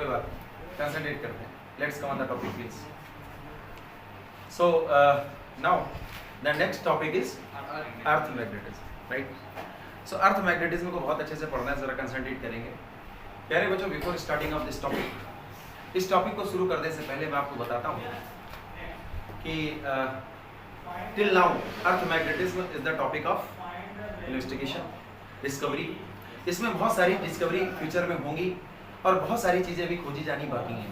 कोई बात नहीं, कंसंट्रेट करते हैं। Let's come on the topic please. So now the next topic is earth magnetism, right. So earth magnetism को बहुत अच्छे से पढ़ना है, जरा कंसंट्रेट करेंगे। प्यारे बच्चों, before starting of this topic, इस टॉपिक को शुरू करने से पहले मैं आपको बताता हूँ कि till now earth magnetism is the topic of investigation, discovery. इसमें बहुत सारी डिस्कवरी फ्यूचर में होंगी और बहुत सारी चीज़ें भी खोजी जानी बाकी हैं।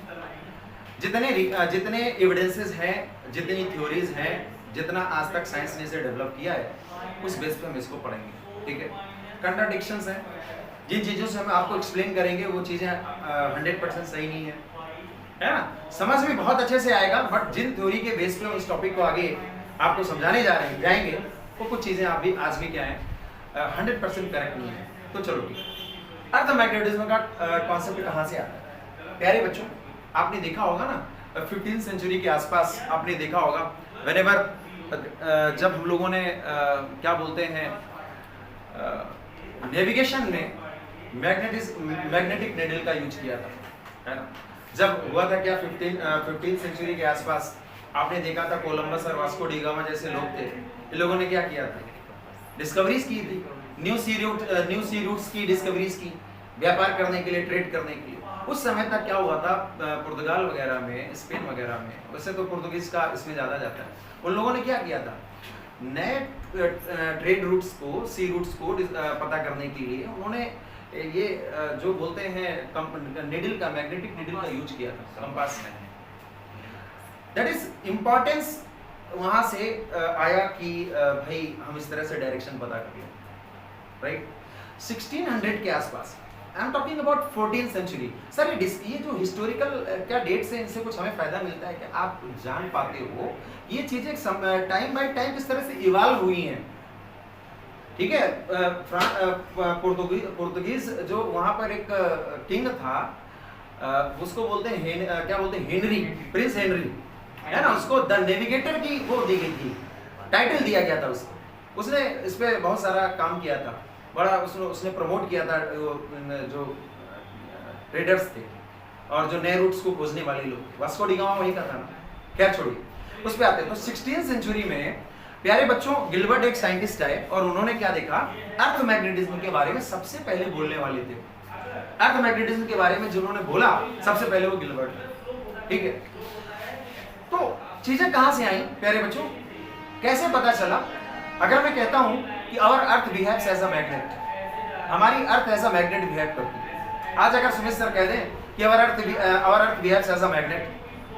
जितने एविडेंसेस हैं, जितनी थ्योरीज हैं, जितना आज तक साइंस ने इसे डेवलप किया है, उस बेस पे हम इसको पढ़ेंगे, ठीक है। कंट्राडिक्शंस हैं, जिन चीज़ों से हम आपको एक्सप्लेन करेंगे वो चीज़ें 100% सही नहीं है ना। समझ में बहुत अच्छे से आएगा, बट जिन थ्योरी के बेस पे हम इस टॉपिक को आगे आपको समझाने जाएंगे वो कुछ चीज़ें आज भी क्या है 100% करेक्ट नहीं है। तो चलो ठीक है। अर्थ मैग्नेटिज्म का कॉन्सेप्ट कहाँ से आता है? प्यारे बच्चों, आपने देखा होगा ना 15th सेंचुरी के आसपास आपने देखा होगा, व्हेनेवर जब हम लोगों ने क्या बोलते हैं नेविगेशन में मैग्नेटिक नीडल का यूज किया था, है ना। जब हुआ था क्या 15th सेंचुरी के आसपास आपने देखा था कोलंबस और वास्को डी गामा जैसे लोग थे, इन लोगों ने क्या किया था, डिस्कवरीज की थी, न्यू सी रूट्स की डिस्कवरीज की, व्यापार करने के लिए, ट्रेड करने के लिए। उस समय तक क्या हुआ था, पुर्तगाल वगैरह में, स्पेन वगैरह में, वैसे तो पुर्तगीज का इसमें ज़्यादा जाता है, उन लोगों ने क्या किया था, नए ट्रेड रूट्स को, सी रूट्स को पता करने के लिए उन्होंने ये जो बोलते हैं निडल का, मैग्नेटिक निडल का यूज किया था कंपास में। दैट इज इम्पोर्टेंस वहाँ से आया कि भाई हम इस तरह से डायरेक्शन पता करें, राइट। 1600 के आसपास, I am talking about 14th century. Sir ये जो हिस्टोरिकल क्या डेट्स हैं, इनसे कुछ हमें फायदा मिलता है कि आप जान पाते हो ये चीजें टाइम बाय टाइम किस तरह से इवॉल्व हुई हैं, ठीक है। पुर्तगीज जो वहां पर एक किंग था, उसको बोलते हैं क्या बोलते हैं, हेनरी, प्रिंस हेनरी, है ना। उसको द नेविगेटर की वो दी गई थी, टाइटल दिया गया था उसको। उसने इस पे बहुत सारा काम किया था, बड़ा उसने प्रमोट किया था जो ट्रेडर्स थे और जो नए रूट्स को खोजने वाले लोग। वास्को डी गामा वही का था ना, खैर छोड़िए, उस पे आते हैं। तो 16th सेंचुरी में प्यारे बच्चों गिलबर्ट एक साइंटिस्ट आए और उन्होंने क्या देखा, अर्थ मैग्नेटिज्म के बारे में सबसे पहले बोलने वाले थे। अर्थ मैग्नेटिज्म के बारे में जिन्होंने बोला सबसे पहले वो गिलबर्ट, ठीक है। तो चीजें कहां से आई प्यारे बच्चों, कैसे पता चला? अगर मैं कहता हूं कि our earth behaves as a magnet, हमारी earth as a magnet behave करती है। आज अगर सुमित सर कह दें कि our earth behaves as a magnet,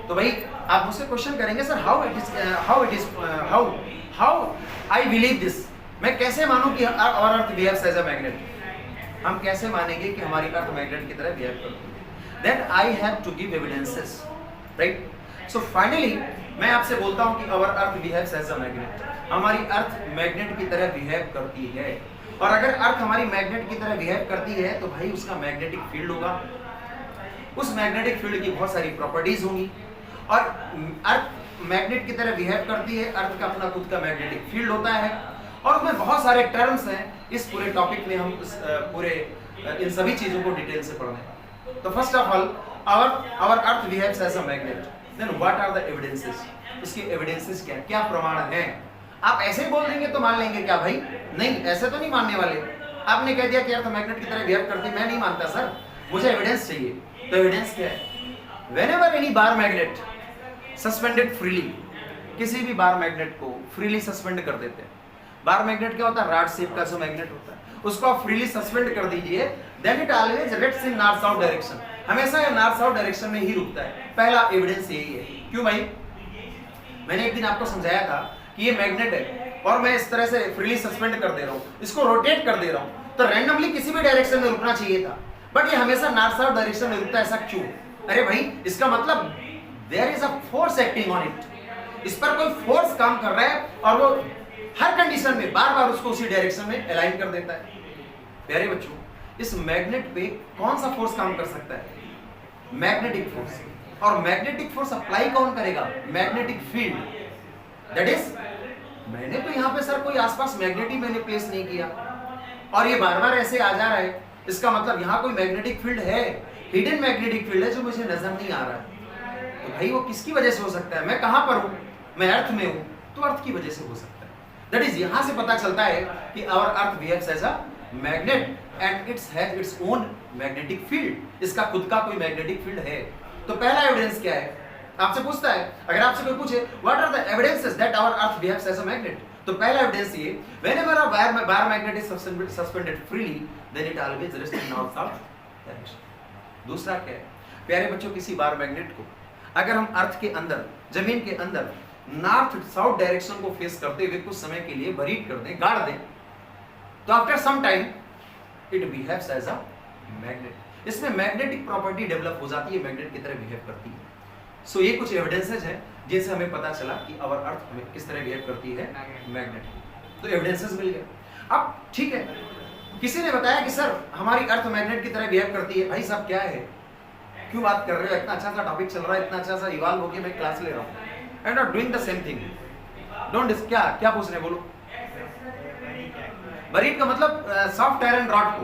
तो भाई आप मुझसे क्वेश्चन करेंगे, sir how I believe this, मैं कैसे मानूं कि our earth behaves as a magnet. हम कैसे मानेंगे कि हमारी अर्थ मैग्नेट की तरह बिहेव करती है? Then I have to give evidences, right. So finally मैं आपसे बोलता हूं कि our earth behaves as a magnet, हमारी अर्थ मैग्नेट की तरह बिहेव करती है। और अगर अर्थ हमारी मैग्नेट की तरह बिहेव करती है तो भाई उसका मैग्नेटिक फील्ड होगा, उस मैग्नेटिक फील्ड की बहुत सारी प्रॉपर्टीज होंगी। और अर्थ मैग्नेट की तरह बिहेव करती है, अर्थ का अपना खुद का मैग्नेटिक फील्ड होता है, और उसमें बहुत सारे टर्म्स हैं। इस पूरे टॉपिक में हम इन सभी चीजों को डिटेल से पढ़ने। तो first of all our earth behaves as a magnet, then what are the evidences, उसके एविडेंसेस क्या प्रमाण हैं। आप ऐसे ही बोल देंगे तो मान लेंगे क्या भाई? नहीं, ऐसे तो नहीं मानने वाले। आपने कह दिया कि अर्थ मैग्नेट की तरह बिहेव करती, मैं नहीं मानता सर, मुझे एविडेंस चाहिए। तो एविडेंस क्या है? Whenever any bar magnet suspended freely, किसी भी बार मैग्नेट को फ्रीली सस्पेंड कर देते हैं। बार मैग्नेट क्या होता है? रॉड शेप का जो मैग्नेट होता है, उसको आप फ्रीली सस्पेंड कर दीजिए, then it always rests in north south direction, हमेशा नॉर्थ साउथ डायरेक्शन में ही रुकता है। पहला एविडेंस यही है। क्यों भाई? मैंने एक दिन आपको समझाया था कि ये मैग्नेट है और मैं इस तरह से फ्रीली सस्पेंड कर दे रहा हूँ, इसको रोटेट कर दे रहा हूँ, तो रैंडमली किसी भी डायरेक्शन में रुकना चाहिए था, बट ये हमेशा नॉर्थ साउथ डायरेक्शन में रुकता है। ऐसा क्यों? अरे भाई, इसका मतलब there is a force acting on it, इस पर कोई फोर्स काम कर रहा है और वो हर कंडीशन में बार बार उसको उसी डायरेक्शन में अलाइन कर देता है। प्यारे बच्चों, इस मैग्नेट पे कौन सा फोर्स काम कर सकता है? Magnetic force. और मैग्नेटिक फोर्स अप्लाई कौन करेगा? Magnetic field. दैट इज, मैंने तो यहाँ पे सर कोई आसपास मैग्नेट ही मैंने प्लेस नहीं किया और ये बार बार ऐसे आ जा रहा है, इसका मतलब यहाँ कोई मैग्नेटिक फील्ड है हिडन मैग्नेटिक फील्ड है जो मुझे नजर नहीं आ रहा है। तो भाई वो किसकी वजह से हो सकता है? मैं कहां पर हूं? मैं अर्थ में हूं, तो अर्थ की वजह से हो सकता है। दैट इज, यहां से पता चलता है कि our earth behaves as a magnet and it's has its own magnetic field. इसका खुद का कोई मैग्नेटिक फील्ड है। तो पहला एविडेंस क्या है? आपसे पूछता है, अगर आपसे कोई पूछे what are the evidences that our earth behaves as a magnet, तो पहला एविडेंस ये, whenever a wire magnet is suspended freely then it always rest in north south direction. दूसरा क्या है प्यारे बच्चों, किसी बार मैग्नेट को अगर हम अर्थ के अंदर, जमीन के अंदर नॉर्थ साउथ डायरेक्शन को फेस करते हुए कुछ समय के लिए बरीड कर दें, गाड़ दें, तो after some time it behaves as a magnet. इसमें मैग्नेटिक प्रॉपर्टी डेवलप हो जाती है, मैग्नेट की तरह बिहेव करती है। सो ये कुछ एविडेंसेस हैं जिनसे हमें पता चला कि आवर अर्थ हमें किस तरह बिहेव करती है, मैग्नेट। तो एविडेंसेस मिल गए। अब ठीक है, किसी ने बताया कि सर हमारी अर्थ मैग्नेट की तरह बिहेव करती है। भाई साहब क्या है, क्यों बात कर रहे हो? इतना अच्छा सा टॉपिक चल रहा है, इतना अच्छा सा इवॉल्व होके मैं क्लास ले रहा हूँ, I am not doing the same thing. Don't क्या क्या पूछ रहे हैं, बोलो। बरीड का मतलब सॉफ्ट आयरन रॉड को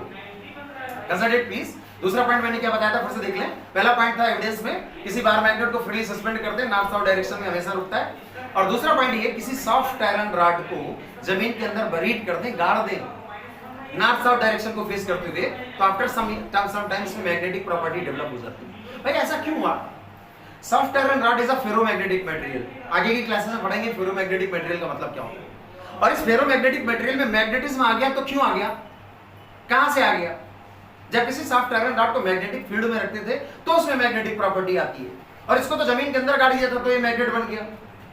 कंसिडर प्लीज। दूसरा पॉइंट मैंने क्या बताया था, फिर से देख लें। पहला पॉइंट था एविडेंस में किसी बार मैग्नेट को फ्रीली सस्पेंड करते हैं, नॉर्थ साउथ डायरेक्शन में हमेशा रुकता है। और दूसरा पॉइंट ये, किसी सॉफ्ट आयरन रॉड को जमीन के अंदर बरीड कर दें, गाड़ दें नॉर्थ साउथ डायरेक्शन को फेस करते हुए, तो आफ्टर सम टाइम्स में मैग्नेटिक प्रॉपर्टी डेवलप हो जाती है। भाई ऐसा क्यों हुआ? Soft iron rod is a ferromagnetic material. आगे की क्लासेस में पढ़ेंगे फेरोमैग्नेटिक मटेरियल का मतलब क्या होता है। और इस फेरोमैग्नेटिक मटेरियल में मैग्नेटिज्म आ गया, तो क्यों आ गया, कहां से आ गया? जब किसी सॉफ्ट आयरन रॉड को मैग्नेटिक फील्ड में रखते थे तो उसमें मैग्नेटिक प्रॉपर्टी आती है, और इसको तो जमीन के अंदर गाड़ दिया था तो ये मैग्नेट बन गया।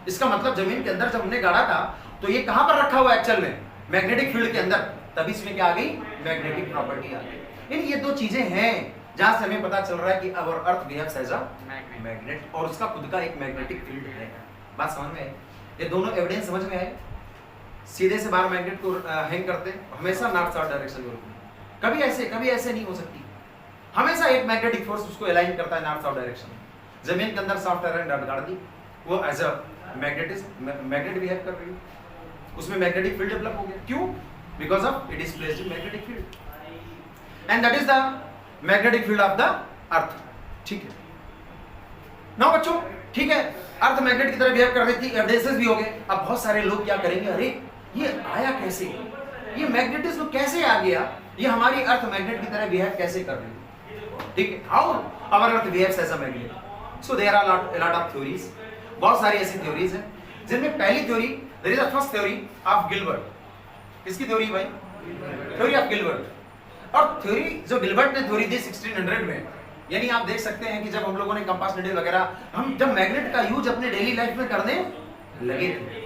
इसका मतलब जमीन के अंदर जब हमने गाड़ा था तो ये कहां पर रखा हुआ है एक्चुअल में? मैग्नेटिक फील्ड के अंदर, तभी इसमें क्या आ गई, मैग्नेटिक प्रॉपर्टी आ गई। इन ये दो चीजें हैं जहां से हमें पता चल रहा है कि our earth behaves as a magnet, और उसका खुद का एक मैग्नेटिक फील्ड है। बात समझ में आई? ये दोनों एविडेंस समझ में आए। सीधे से बाहर मैग्नेट को हैंग करते हमेशा नॉर्थ साउथ डायरेक्शन में रुकना, कभी ऐसे नहीं हो सकती। हमेशा एक मैग्नेटिक फोर्स उसको अलाइन करता है नॉर्थ साउथ डायरेक्शन में। जमीन के अंदर सॉफ्ट आयरन रॉड गाड़ दी, वो एज अ मैग्नेट बिहेव कर रही है, उसमें मैग्नेटिक फील्ड डेवलप हो गया। क्यों? Because of it is placed in magnetic field and that is the magnetic field of the अर्थ। ठीक है ना बच्चों? ठीक है, अर्थ मैग्नेट की तरह बिहेव कर रही थी, एविडेंसेस भी हो गए। अब बहुत सारे लोग क्या करेंगे, अरे ये आया कैसे, ये मैग्नेटिज्म कैसे आ गया, ये हमारी अर्थ मैग्नेट की तरह बिहेव कैसे कर रही है? ठीक है, how our earth behaves as a magnet. So there are lot of theories, बहुत सारी ऐसी थ्योरीज हैं जिनमें पहली theory, there is the first theory of Gilbert. किसकी थ्योरी भाई? Theory of Gilbert. और थ्योरी जो गिलबर्ट ने थ्योरी दी 1600 में, यानी आप देख सकते हैं कि जब हम लोगों ने कंपास नीडल वगैरह, हम जब मैग्नेट का यूज अपने डेली लाइफ में करने लगे थे,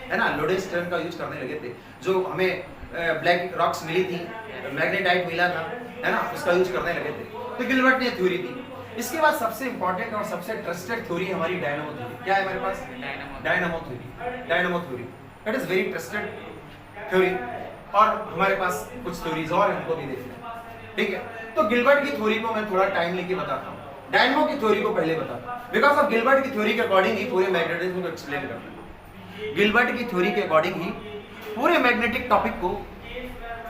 है ना, लोडेस्टर्न का यूज करने लगे थे, जो हमें ब्लैक रॉक्स मिली थी, मैग्नेटाइट मिला था, है ना, उसका यूज करने लगे थे, तो गिलबर्ट ने थ्योरी दी। इसके बाद सबसे इंपॉर्टेंट और सबसे ट्रस्टेड थ्योरी हमारी डायनामो थ्योरी। क्या है हमारे पास? Dynamo theory. Dynamo theory that is very trusted theory, और हमारे पास कुछ थ्योरीज और हमको भी देखना है। ठीक है, तो गिलबर्ट की थ्योरी को मैं थोड़ा टाइम लेके बताता हूँ, डायनामो की थ्योरी को पहले बताता हूँ, बिकॉज ऑफ गिलबर्ट की थ्योरी के अकॉर्डिंग ही पूरे मैग्नेटिज्म को एक्सप्लेन करना है। गिलबर्ट की थ्योरी के अकॉर्डिंग ही पूरे मैग्नेटिक टॉपिक को,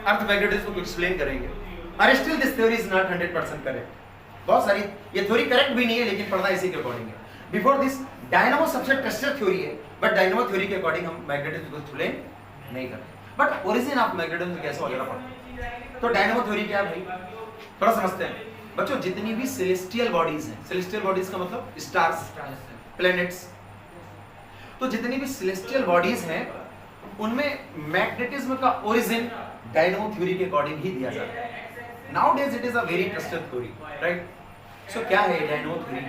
अर्थ मैग्नेटिज्म को एक्सप्लेन करेंगे। और still this theory is not 100% correct. बहुत सारी ये थ्योरी करेक्ट भी नहीं है, लेकिन पढ़ना इसी के अकॉर्डिंग है। बिफोर दिस डायनामो सबसे ट्रस्टेड थ्योरी है, बट डायनामो थ्योरी के अकॉर्डिंग हम मैग्नेटिज्म को एक्सप्लेन नहीं करते, बट ओरिजिन ऑफ मैग्नेटिज्म कैसे वगैरह पढ़ते। तो डायनामो थ्योरी क्या है भाई, थोड़ा समझते हैं बच्चों। जितनी भी सेलेस्टियल बॉडीज हैं, सेलेस्टियल बॉडीज का मतलब स्टार्स, प्लैनेट्स, तो जितनी भी सेलेस्टियल बॉडीज हैं उनमें मैग्नेटिज्म का ओरिजिन डायनामो थ्योरी के अकॉर्डिंग ही दिया जाता है। Nowadays it is a very trusted theory, right. So क्या है डायनामो थ्योरी?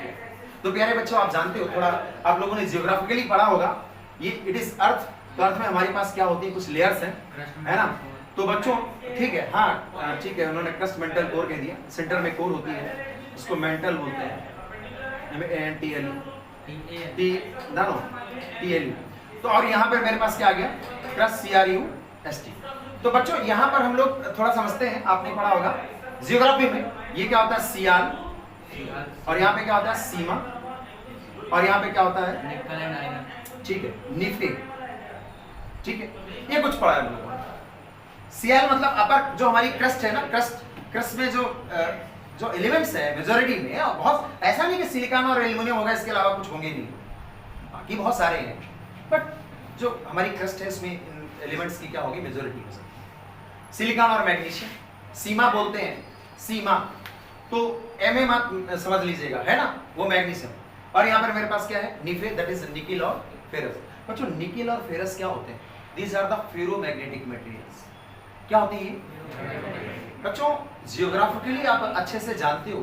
तो प्यारे बच्चों, आप जानते हो, थोड़ा आप लोगों ने जियोग्राफिकली पढ़ा होगा, ये इट इज अर्थ। तो अर्थ में हमारी पास क्या होती है, कुछ लेयर्स हैं, है ना। तो बच्चों ठीक है, हाँ ठीक है, उन्होंने क्रस्ट मेंटल कोर कह दिया, सेंटर में कोर होती है, उसको मेंटल बोलते हैं, TLE। तो और यहाँ पे मेरे पास क्या आ गया, क्रस्ट CRUST। तो बच्चों यहाँ पर हम लोग थोड़ा समझते हैं, आपने पढ़ा होगा जियोग्राफी में, ये क्या होता है सियाल, और यहाँ पे क्या होता है सीमा, और यहाँ पे क्या होता है, ठीक है, निफे। ठीक है, ये कुछ पढ़ा है हम लोगों ने। सियाल मतलब अपर, जो हमारी क्रस्ट है ना, क्रस्ट में जो जो एलिमेंट्स है मेजोरिटी में, बहुत ऐसा नहीं कि सिलिकॉन और एल्युमिनियम होगा इसके अलावा कुछ होंगे नहीं, बाकी बहुत सारे हैं, बट जो हमारी क्रस्ट है उसमें एलिमेंट्स की क्या होगी, मेजोरिटी हो सकती। सिलिकॉन और मैग्नीशियम, सीमा बोलते हैं, सीमा तो एमएम आप समझ लीजिएगा, है ना, वो मैग्नीशियम। और यहाँ पर मेरे पास क्या है, निफे, दैट इज निकिल और फेरस। बच्चों निकिल और फेरस क्या होते हैं, these are the ferromagnetic materials. क्या होती है बच्चों, जियोग्राफिकली आप अच्छे से जानते हो,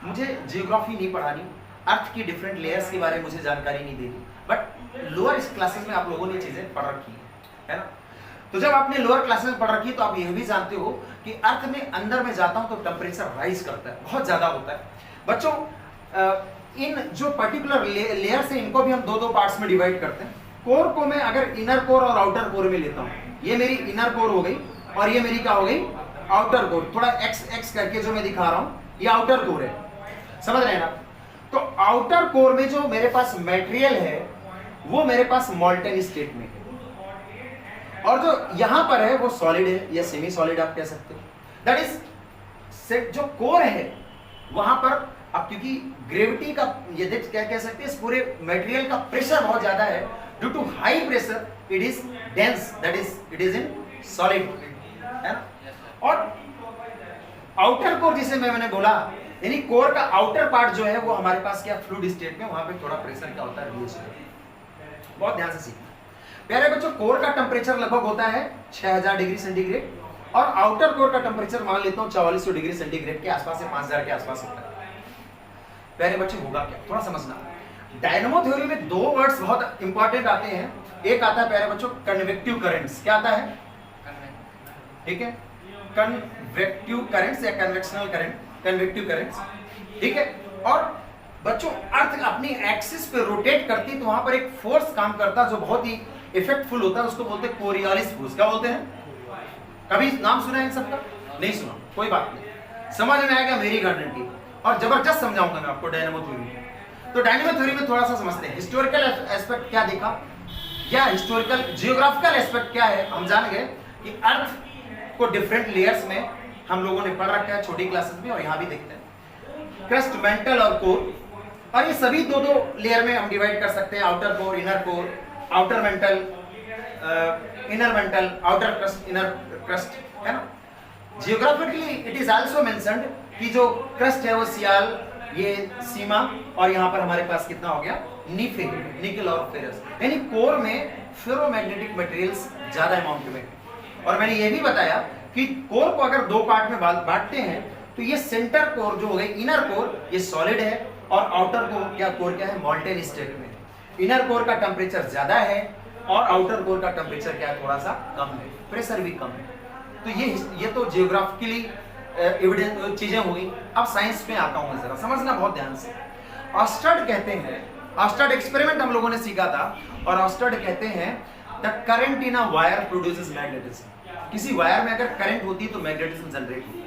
मुझे जियोग्राफी नहीं पढ़ानी, अर्थ की डिफरेंट लेयर्स के बारे में मुझे जानकारी नहीं देनी, बट लोअर क्लासेस में आप लोगों ने चीजें पढ़ रखी है ना। तो जब आपने लोअर क्लासेस में पढ़ रखी है तो आप यह भी जानते हो कि अर्थ में अंदर में जाता हूं तो टेम्परेचर राइज करता है, बहुत ज्यादा होता है। बच्चों इन जो पर्टिकुलर लेयर्स है इनको भी हम दो पार्ट्स में डिवाइड करते हैं। कोर को मैं अगर इनर कोर और आउटर कोर में लेता हूं, ये मेरी इनर कोर हो गई और ये मेरी क्या हो गई, आउटर कोर। थोड़ा एक्स करके जो मैं दिखा रहा हूं ये आउटर कोर है, समझ रहे हैं ना। तो आउटर कोर में जो मेरे पास मटेरियल है वो मेरे पास मॉल्टन स्टेट में है, और जो यहां पर है वो सॉलिड है या सेमी सॉलिड आप कह सकते हो। दैट इज जो कोर है वहां पर अब क्योंकि ग्रेविटी का यदि क्या कह सकते हैं, इस पूरे मटेरियल का प्रेशर बहुत ज्यादा है, due to high pressure it is dense, that is it is in solid, है ना। और आउटर कोर जिसे मैंने बोला, यानी कोर का आउटर पार्ट जो है वो हमारे पास क्या फ्लूइड स्टेट में, वहां पे थोड़ा प्रेशर क्या होता है, रिलीज होता है। बहुत ध्यान से सीखना प्यारे बच्चों। कोर का टेम्परेचर लगभग होता है 6000 डिग्री सेंटीग्रेड, और आउटर कोर का टेम्परेचर मान लेता हूं 4400 डिग्री सेंटीग्रेड के आसपास से 5000 के आसपास होता है। प्यारे बच्चे होगा क्या, थोड़ा समझना। डायनामो थ्योरी में दो वर्ड्स बहुत इंपॉर्टेंट आते हैं, एक आता है प्यारे बच्चों कन्वेक्टिव करंट्स। क्या आता है, ठीक है, कन्वेक्टिव करंट्स या कन्वेक्शनल करंट, कन्वेक्टिव करंट्स, ठीक है। और बच्चों अर्थ अपनी एक्सिस पे रोटेट करती तो वहां पर एक फोर्स काम करता जो बहुत ही इफेक्टफुल होता है, उसको बोलते हैं कोरियोलिस फोर्स। क्या बोलते हैं, कभी नाम सुना है इन सबका, नहीं सुना, कोई बात नहीं, समझ में आएगा मेरी गारंटी, और जबरदस्त समझाऊंगा मैं आपको डायनामो थ्योरी। तो डायनामो थ्योरी में थोड़ा सा समझते हैं, हिस्टोरिकल एस्पेक्ट क्या देखा, या हिस्टोरिकल जियोग्राफिकल एस्पेक्ट क्या है। हम जान गए कि अर्थ को डिफरेंट लेयर्स में हम लोगों ने पढ़ रखा है छोटी क्लासेस में, और यहाँ भी देखते हैं क्रस्ट, मेंटल और कोर, और ये सभी दो लेयर में हम डिवाइड कर सकते हैं, outer core, inner core, outer mental, inner mental, outer crust, inner crust, है ना। Geographically it is also mentioned कि जो क्रस्ट है वो सियाल, ये सीमा, और यहाँ पर हमारे पास कितना हो गया, निफे, निकल और फेरस, यानी कोर में फेरोमैग्नेटिक मटेरियल्स ज्यादा अमाउंट में। और मैंने ये भी बताया कि कोर को अगर दो पार्ट में बांटते हैं तो ये सेंटर कोर जो हो गई, इनर कोर, ये सॉलिड है, और आउटर कोर क्या है, मॉल्टेन स्टेट में। इनर कोर का टेम्परेचर ज्यादा है और आउटर कोर का टेम्परेचर क्या है, थोड़ा सा कम है, प्रेशर भी कम है। तो ये तो जियोग्राफिकली एविडेंस चीजें हो गई। अब साइंस में आता हूं मैं, जरा समझना बहुत ध्यान से। ऑस्टर्ड कहते हैं, ऑस्टर्ड एक्सपेरिमेंट हम लोगों ने सीखा था, और ऑस्टर्ड कहते हैं the current in a wire produces magnetism. किसी वायर में अगर करंट होती तो मैग्नेटिज्म जनरेट होती।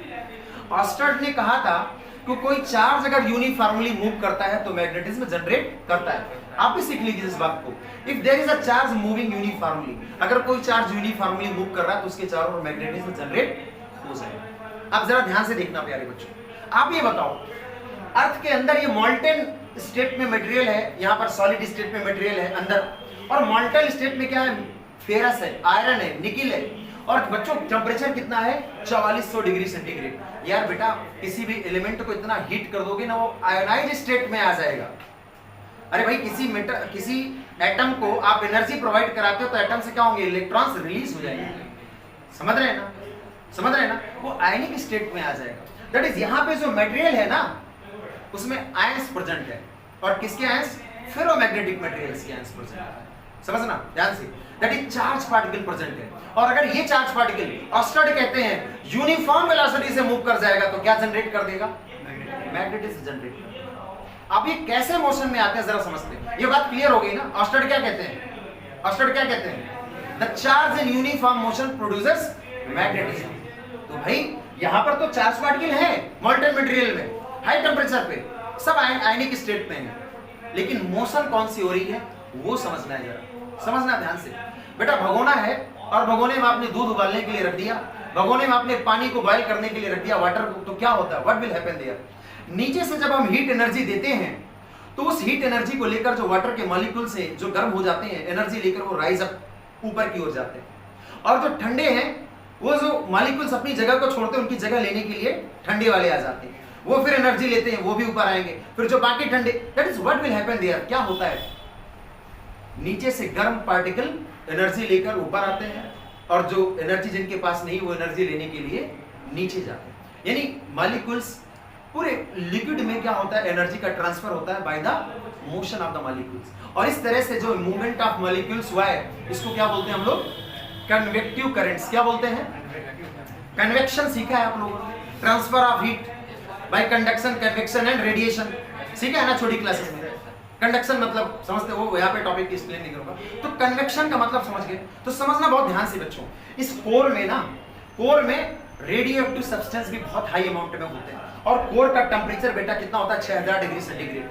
ऑस्टर्ड ने कहा था कि कोई चार्ज अगर यूनिफॉर्मली मूव करता है तो मैग्नेटिज्म जनरेट करता है। आप भी सीख लीजिए इस बात को, if there is a charge moving uniformly, अगर कोई चार्ज यूनिफॉर्मली मूव कर रहा है तो उसके चारों ओर मैग्नेटिज्म जनरेट हो जाएगा। आप जरा ध्यान से देखना प्यारे बच्चों, आप ये बताओ, अर्थ के अंदर ये मॉल्टेन स्टेट में मटेरियल है, यहाँ पर सॉलिड स्टेट में मटेरियल है अंदर, और मॉल्टेन स्टेट में क्या है, फेरस है, आयरन है, निकिल है, और बच्चों टेम्परेचर कितना है, 4400 डिग्री सेंटीग्रेड। यार बेटा किसी भी एलिमेंट को इतना हीट कर दोगे ना वो आयोनाइज स्टेट में आ जाएगा। अरे भाई किसी एटम को आप एनर्जी प्रोवाइड कराते हो तो एटम से क्या होंगे, इलेक्ट्रॉन्स रिलीज हो जाएंगे, समझ रहे हैं ना, समझ रहे हैं ना, वो आयनिक स्टेट में आ जाएगा। दैट इज यहाँ पे जो मटेरियल है ना उसमें आयंस प्रेजेंट है, और किसके आयंस, फेरोमैग्नेटिक मटेरियल्स के आयंस प्रेजेंट है, समझना ध्यान से। That is charge particle present है, और अगर ये चार्ज पार्टिकल ऑस्टर्ड कहते हैं यूनिफॉर्म वेलोसिटी से मूव कर जाएगा तो क्या जनरेट कर देगा, मैग्नेटिज्म जनरेट कर देगा। अब ये कैसे मोशन में आते हैं जरा समझते हैं, ये बात क्लियर हो गई ना। ऑस्टर्ड क्या कहते हैं, ऑस्टर्ड क्या कहते हैं, the charge in uniform motion produces magnetism. तो भाई यहाँ पर तो चार्ज पार्टिकल है मॉल्टेन मटेरियल में, हाई टेम्परेचर पे, सब आयनिक स्टेट में है, लेकिन मोशन कौन सी हो रही है वो समझना है, जरा समझना ध्यान से। बेटा भगोना है, और भगोने में आपने दूध उबालने के लिए रख दिया, भगोने में आपने पानी को बॉयल करने के लिए रख दिया, वाटर को, तो क्या होता है, व्हाट विल हैपन देयर? नीचे से जब हम हीट एनर्जी देते हैं तो उस हीट एनर्जी को लेकर जो वाटर के मॉलिक्यूल्स हैं जो गर्म हो जाते हैं, एनर्जी लेकर वो राइज अप ऊपर की ओर जाते हैं, और जो ठंडे हैं वो जो मॉलिक्यूल्स अपनी जगह को छोड़ते हैं उनकी जगह लेने के लिए ठंडे वाले आ जाते हैं, वो फिर एनर्जी लेते हैं, वो भी ऊपर आएंगे, फिर जो बाकी ठंडे, that is what will happen there. क्या होता है, नीचे से गर्म पार्टिकल एनर्जी लेकर ऊपर आते हैं और जो एनर्जी जिनके पास नहीं वो एनर्जी लेने के लिए नीचे जाते हैं। यानी मॉलिक्यूल्स पूरे लिक्विड में क्या होता है, एनर्जी का ट्रांसफर होता है by the motion of the molecules, और इस तरह से जो मूवमेंट ऑफ मॉलिक्यूल्स हुआ है इसको क्या बोलते हैं हम लोग, कन्वेक्टिव करंट्स। क्या बोलते हैं, कन्वेक्शन सीखा है आप लोगों ने, transfer of heat bye conduction, convection and radiation सीखा है ना छोटी क्लासेस में। कंडक्शन मतलब समझते हो, वो यहाँ पे टॉपिक एक्सप्लेन नहीं करूंगा, तो कन्वेक्शन का मतलब समझ गए, तो समझना बहुत ध्यान से बच्चों। इस कोर में ना, कोर में रेडियो एक्टिव सब्सटेंस भी बहुत हाई अमाउंट में होते हैं, और कोर का टेम्परेचर बेटा कितना होता है, 6000 डिग्री सेंटीग्रेड,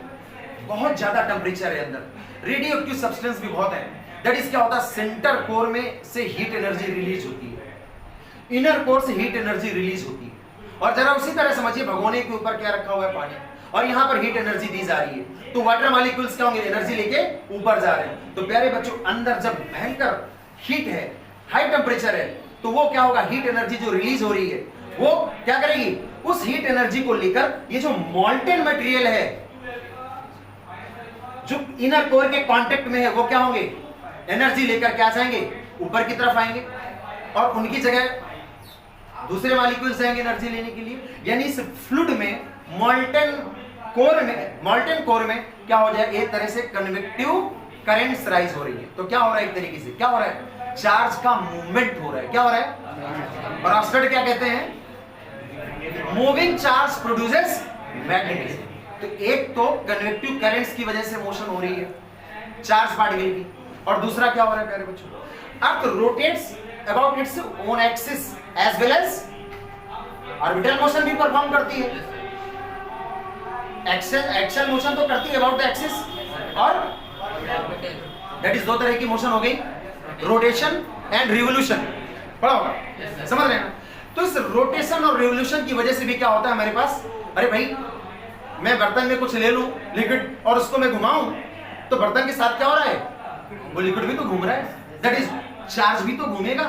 बहुत ज्यादा टेम्परेचर है अंदर, रेडियो एक्टिव सब्सटेंस भी बहुत है। दैट इज क्या होता है, सेंटर कोर में से हीट एनर्जी रिलीज होती है, इनर कोर से हीट एनर्जी रिलीज होती है, और जरा उसी तरह समझिए भगोने के ऊपर क्या रखा हुआ है, पानी, और यहाँ पर हीट एनर्जी दी जा रही है, तो वाटर मॉलिक्यूल्स क्या होंगे, एनर्जी लेके ऊपर जा रहे हैं। तो प्यारे बच्चों, अंदर जब भयंकर हीट है, हाई टेम्परेचर है, तो वो क्या होगा, हीट एनर्जी जो रिलीज हो रही है वो क्या करेगी, उस हीट एनर्जी को लेकर ये जो मॉल्टेन मटेरियल है जो इनर कोर के कांटेक्ट में है, वो क्या होंगे, एनर्जी लेकर क्या जाएंगे, ऊपर की तरफ आएंगे, और उनकी जगह दूसरे मॉलिक्यूल्स आएंगे एनर्जी लेने के लिए। यानी इस फ्लूइड में मॉल्टेन कोर में क्या हो जाए, एक तरह से कन्वेक्टिव करंट्स राइज हो रही है। तो क्या हो रहा है, एक तरीके से क्या हो रहा है, चार्ज का मूवमेंट हो रहा है। क्या हो रहा है, और ऑक्सफोर्ड क्या कहते हैं, मूविंग चार्ज प्रोड्यूसेस मैग्नेटिज्म। तो एक तो कन्वेक्टिव करंट्स की वजह से मोशन हो रही है चार्ज पार्टिकल की, और दूसरा क्या हो रहा है प्यारे बच्चों, earth rotates about its own axis as well as orbital motion भी परफॉर्म करती है। एक्सल मोशन तो करती है अबाउट द एक्सिस, और दैट इज दो तरह की मोशन हो गई, रोटेशन एंड रिवोल्यूशन, पढ़ा होगा, समझ रहे हैं ना। तो इस रोटेशन और रिवोल्यूशन की वजह से भी क्या होता है हमारे पास, अरे भाई मैं बर्तन में कुछ ले लूं लिक्विड और उसको मैं घुमाऊं, तो बर्तन के साथ क्या हो रहा है, वो लिक्विड भी तो घूम रहा है, दैट इज चार्ज भी तो घूमेगा,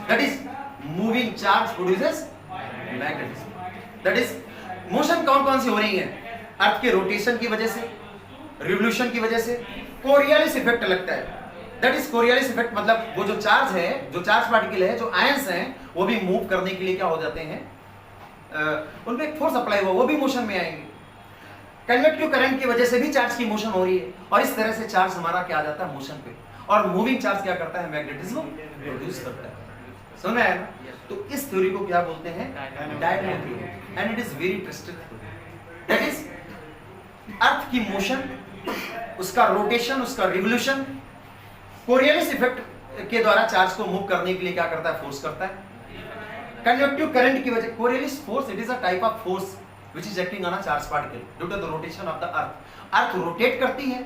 that is moving charge produces magnetism. That is motion कौन कौन सी हो रही है, अर्थ के रोटेशन की वजह से, रिवोल्यूशन की वजह से, कोरियोलिस इफेक्ट लगता है। दैट इज कोरियोलिस इफेक्ट, मतलब वो जो चार्ज है, जो चार्ज पार्टिकल है, जो आयंस हैं, वो भी मूव करने के लिए क्या हो जाते हैं, उनपे एक फोर्स अप्लाई हुआ, वो भी मोशन में आएंगे। कन्वेक्टिव करंट की वजह से भी चार्ज की मोशन हो रही है, और इस तरह से चार्ज हमारा क्या आ जाता है मोशन पे, और मूविंग चार्ज क्या करता है, मैग्नेटिज्म प्रोड्यूस करता है। समझ में आया ना? तो इस थ्योरी को क्या बोलते हैं, dynamo theory, and it is very interesting theory. That is earth की मोशन, उसका रोटेशन, उसका रिवोल्यूशन, कोरियोलिस इफेक्ट के द्वारा चार्ज को मूव करने के लिए क्या करता है, फोर्स करता है। कन्वेक्टिव करंट की वजह, Coriolis force, it is a type of force which is acting on a charged particle due to the rotation of the earth। Earth rotate करती है,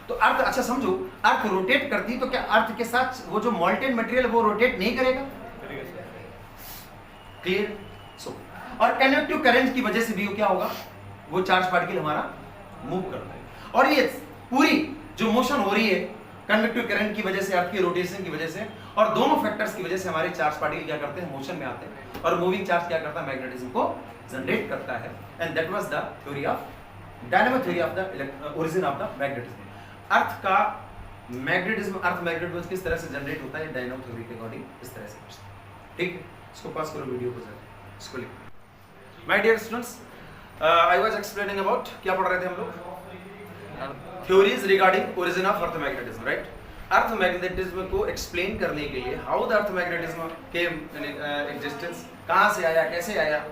तो अर्थ, अच्छा समझो, अर्थ रोटेट करती, तो क्या अर्थ के साथ वो जो मॉल्टेन मटेरियल वो रोटेट नहीं करेगा, क्लियर। सो और कन्वेक्टिव करंट की वजह से भी क्या होगा, वो चार्ज पार्टिकल हमारा मूव करता है, और ये पूरी जो मोशन हो रही है कन्वेक्टिव करंट की वजह से, अर्थ की रोटेशन की वजह से, और दोनों फैक्टर्स की वजह से हमारे चार्ज पार्टिकल क्या करते हैं, मोशन में आते हैं, और मूविंग चार्ज क्या करता है, मैग्नेटिज्म को जनरेट करता है। And that was the theory of dynamo theory of the origin of the magnetism. Earth का मैग्नेटिज्म, अर्थ मैग्नेटिज्म किस तरह से जनरेट होता है, डायनामो थ्योरी के अकॉर्डिंग इस तरह से। ठीक, इसको पास करो वीडियो को, जरा इसको लिखो। My dear students, I was explaining about, क्या पढ़ रहे थे हम लोग, theories regarding origin of earth magnetism, right. Earth magnetism को एक्सप्लेन करने के लिए हाउ द अर्थ मैग्नेटिज्म के एग्जिस्टेंस, कहाँ से आया, कैसे आया,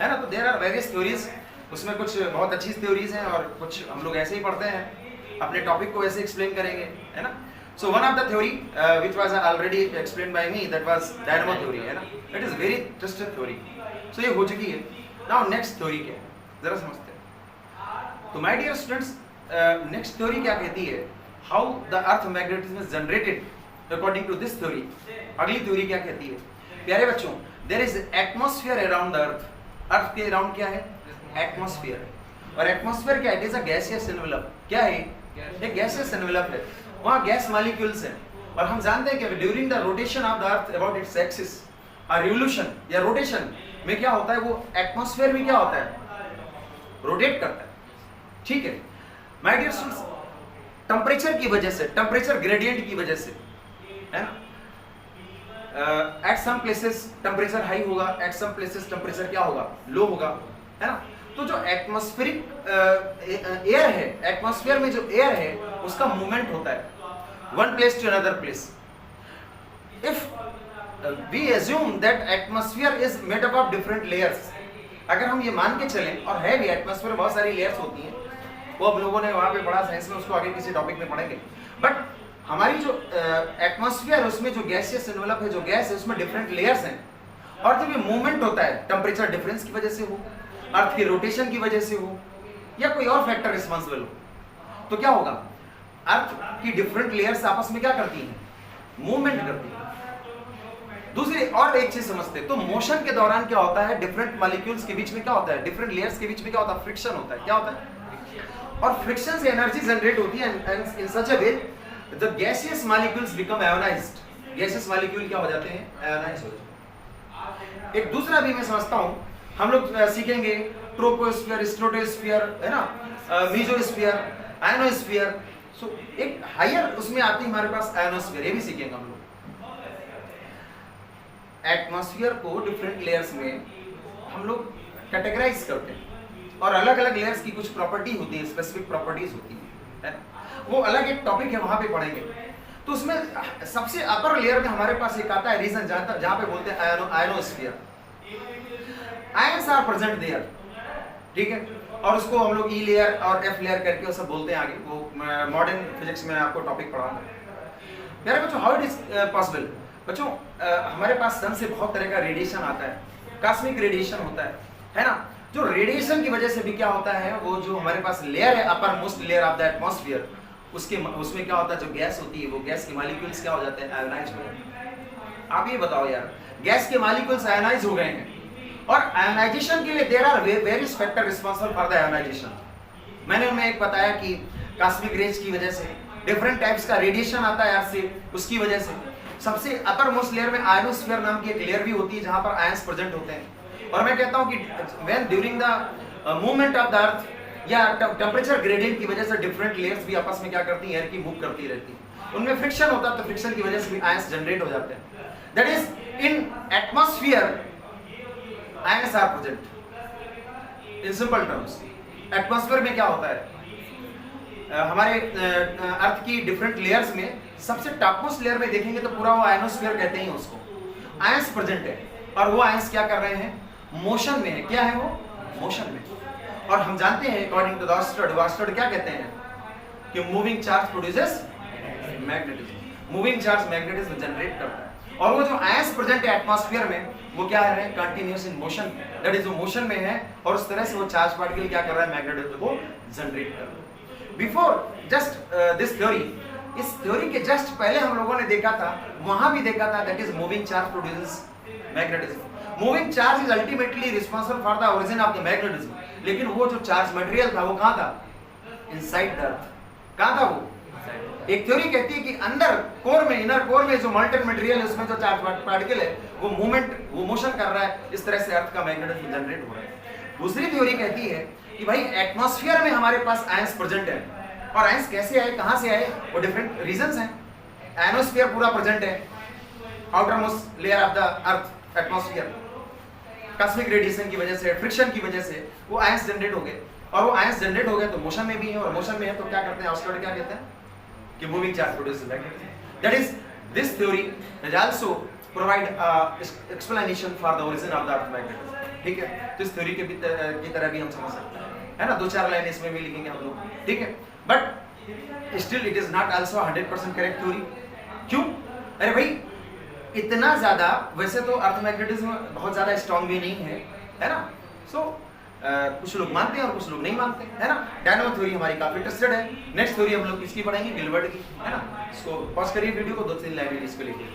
है ना। तो देयर आर वेरियस थ्योरीज, उसमें कुछ बहुत अच्छी थ्योरीज हैं और कुछ हम लोग ऐसे ही पढ़ते हैं, अपने टॉपिक को ऐसे एक्सप्लेन करेंगे, है ना। So one of the theory which was already explained by me, that was dynamo theory, है ना। It is very interesting theory. So ये हो चुकी है। नाउ नेक्स्ट थ्योरी क्या है, जरा समझते हैं। तो my dear students, next theory क्या कहती है, how the earth magnetism is generated according to this theory. अगली थ्योरी क्या कहती है, प्यारे बच्चों, there is atmosphere around the earth. Earth के अराउंड क्या है? एटमॉस्फेयर. और एटमॉस्फेयर क्या है? It is a gaseous envelope. क्या है? एक गैसियस एनवेलप है. वहां गैस मॉलिक्यूल्स हैं. और हम जानते हैं कि during the rotation of the earth about its axis, revolution या रोटेशन में क्या होता है, वो एटमॉस्फेयर में क्या होता है? रोटेट करता है. ठीक है माय डियर स्टूडेंट्स, टेम्परेचर की वजह से, टेम्परेचर ग्रेडियंट की वजह से, है ना, at some places temperature high होगा, एट सम प्लेसेस टेम्परेचर क्या होगा? लो होगा, है ना. तो जो एटमॉस्फेरिक एयर है, एटमॉस्फेयर में जो एयर है उसका मूवमेंट होता है one place to another place. If we assume that atmosphere is made up of different layers, अगर हम ये मान के चलें, और है भी, एटमॉस्फेयर में बहुत सारी लेयर्स होती हैं, वो अब लोगों ने वहाँ पे पढ़ा साइंस में, उसको आगे किसी टॉपिक में पढ़ेंगे. बट हमारी जो एटमॉस्फेयर, उसमें जो गैसियस एनवेलप है, जो गैस है, उसमें डिफरेंट लेयर्स हैं. और जब ये मूवमेंट होता है, टेम्परेचर डिफरेंस की वजह से हो, अर्थ की रोटेशन की वजह से हो, या कोई और फैक्टर रिस्पॉन्सिबल हो, तो क्या होगा? अर्थ की डिफरेंट लेयर्स आपस में क्या करती हैं? मूवमेंट करती हैं. दूसरी और एक चीज समझते हैं, तो मोशन के दौरान क्या होता है? डिफरेंट मॉलिक्यूल्स के बीच में क्या होता है? डिफरेंट लेयर्स के बीच में क्या होता है? फ्रिक्शन होता है. क्या होता है? और फ्रिक्शन से एनर्जी जनरेट होती है in such a way the gaseous molecules become ionised. Gaseous molecule क्या हो जाते हैं? आयोनाइज हो जाते हैं. एक दूसरा भी मैं समझता हूं, हम लोग सीखेंगे ट्रोपोस्फीयर, स्ट्रेटोस्फीयर, है ना, मेसोस्फीयर, आयनोस्फीयर. सो एक हायर उसमें आती है हमारे पास आयनोस्फीयर, ये भी सीखेंगे हम लोग. एटमॉस्फेयर को डिफरेंट लेयर्स में हम लोग कैटेगराइज करते हैं, और अलग अलग लेयर्स की कुछ प्रॉपर्टी होती है, स्पेसिफिक प्रॉपर्टीज होती है ना? वो अलग एक टॉपिक है, वहां पे पढ़ेंगे. तो उसमें सबसे अपर लेयर में हमारे पास एक आता है रीजन, जहां पे बोलते हैं ionosphere. Ions are present there, ठीक है, और उसको हम लोग ई लेयर और एफ लेयर करके वो सब बोलते हैं आगे. वो मॉडर्न फिजिक्स में आपको टॉपिक पढ़ाऊंगा. यार बच्चों, हाउ इट इज पॉसिबल? बच्चों, हमारे पास सन से बहुत तरह का रेडिएशन आता है, कॉस्मिक रेडिएशन होता है ना. जो रेडिएशन की वजह से भी क्या होता है, वो जो हमारे पास लेयर है, upper most layer of the atmosphere, उसमें क्या होता है, जो गैस होती है, वो गैस के मॉलिक्यूल्स क्या हो जाते हैं? आयोनाइज हो जाते हैं. आप ये बताओ यार, गैस के मॉलिक्यूल्स आयोनाइज हो गए हैं, और आयोनाइजेशन के लिए there are various factor responsible for the ionization. मैंने उनमें एक बताया कि कॉस्मिक रेज की वजह से डिफरेंट टाइप्स का रेडिएशन आता है अर्थ से, उसकी वजह से. सबसे अपर मोस्ट लेयर में आयनोस्फीयर नाम की एक लेयर भी होती है, जहां पर आयंस प्रेजेंट होते हैं. और मैं कहता हूं कि when during the movement of the अर्थ या टेम्परेचर ग्रेडियंट की वजह से डिफरेंट लेयर्स भी आपस में क्या करती हैं? एयर की मूव करती रहती हैं. उनमें फ्रिक्शन होता है, तो फ्रिक्शन की वजह से भी आयंस जनरेट हो जाते हैं. That is in atmosphere ions are present. In simple terms, atmosphere में क्या होता है? हमारे अर्थ की डिफरेंट लेयर्स में सबसे टॉपमोस्ट लेयर में देखेंगे तो पूरा वो आयनोस्फीयर कहते हैं उसको. आयंस प्रेजेंट है, और वो आयंस क्या कर रहे हैं? मोशन में है. क्या है वो? मोशन में. और हम जानते हैं अकॉर्डिंग टू वास्टर्ड क्या कहते हैं कि moving charge produces magnetism. Moving charge magnetism generate करता है, और वो जो आयंस प्रेजेंट है एटमॉस्फेयर में, वो क्या है? Continuous in motion. That is वो मोशन में है, और उस तरह से वो चार्ज पार्टिकल क्या कर रहा है? मैग्नेटिज्म को जनरेट कर रहा है. बिफोर जस्ट दिस थ्योरी, इस थ्योरी के जस्ट पहले हम लोगों ने देखा था, वहां भी देखा था, that is moving charge produces magnetism. Moving charge is ultimately responsible for the origin of the magnetism. लेकिन वो जो चार्ज मटेरियल था, वो कहां था? इनसाइड द अर्थ. कहां था वो? एक थ्योरी कहती है कि अंदर कोर में, इनर कोर में जो मॉल्टन मटेरियल है, उसमें जो चार्ज पार्टिकल है, वो मूवमेंट, वो मोशन कर रहा है. इस तरह से अर्थ का मैग्नेटिज्म जनरेट हो रहा है. दूसरी थ्योरी कहती है कि भाई एटमॉस्फेयर में हमारे पास आयंस प्रेजेंट है, और आयंस कैसे आए, कहां से आए? वो डिफरेंट रीजंस हैं. आयनोस्फीयर पूरा प्रेजेंट है, outer most layer of the earth atmosphere. Cosmic radiation की वजह से, फ्रिक्शन की वजह से वो आयंस जनरेट हो गए, और वो आयंस जनरेट हो गए तो मोशन में भी है, और मोशन में है तो क्या करते हैं? ऑस्टर्ड क्या कहते हैं कि moving charge produces magnetism. That is this theory is also provide explanation for the origin of the earth magnetism. ठीक है, तो इस थ्योरी के की तरह भी हम समझ सकते हैं, है ना. 2-4 लाइन इसमें भी लिखेंगे हम लोग, ठीक है. But still it is not also 100% correct theory. क्यों? अरे भाई, इतना ज्यादा वैसे तो अर्थ मैग्नेटिज्म बहुत ज्यादा स्ट्रांग भी नहीं है ना. सो कुछ लोग मानते हैं और कुछ लोग नहीं मानते, है ना. डायनामो थ्योरी हमारी काफी ट्रस्टेड है. नेक्स्ट थ्योरी हम लोग किसकी पढ़ेंगे? गिलबर्ट की, है ना. इसको पॉज करिए वीडियो को, 2-3 लाइन इसको लिखिए.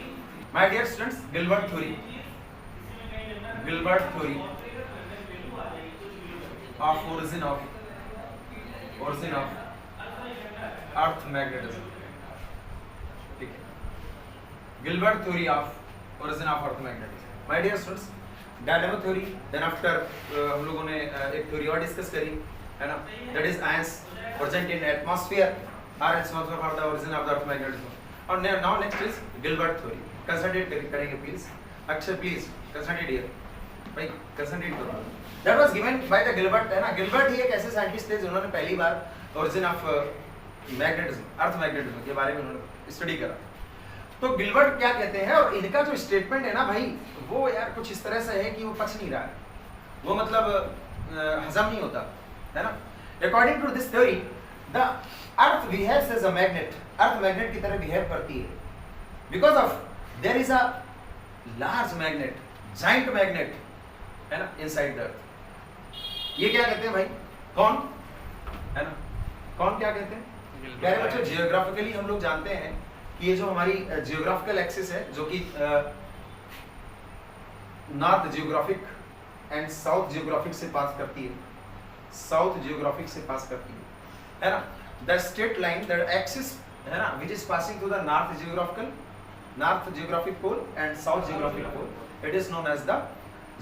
My dear students, Gilbert theory Gilbert theory of origin of earth magnetism, ठीक है, Gilbert theory of origin of earth magnetism. My dear students, dynamo theory, then after हम लोगों ने एक थ्योरी और डिस्कस करी है ना, that is ions present in atmosphere are responsible for the origin of the earth magnetism. और now next is Gilbert theory. Concentrate करेंगे please, Akshay please concentrate here भाई, कंसंट्रेट करो। That was given by the Gilbert, है ना। Gilbert ही एक ऐसे scientist थे जिन्होंने पहली बार origin of magnetism, earth magnetism के बारे में उन्होंने स्टडी करा। तो गिलबर्ट क्या कहते हैं, और इनका जो स्टेटमेंट है ना भाई, वो यार कुछ इस तरह से है कि वो पच नहीं रहा है, वो मतलब हजम नहीं होता, है ना। According to this theory the earth behaves as a magnet, earth magnet की तरह बिहेव करती है, because of there is a large magnet, giant magnet, है ना, इनसाइड द अर्थ। ये क्या कहते हैं भाई, कौन, है ना, कौन क्या कहते हैं प्यारे बच्चों, जियोग्राफिकली हम लोग जानते हैं कि ये जो हमारी जियोग्राफिकल एक्सिस है, जो कि north geographic and south geographic से पास करती है, साउथ जियोग्राफिक से पास करती है ना। The straight line, the axis, है ना, which is passing through the north geographic pole and south geographic pole, it is known as the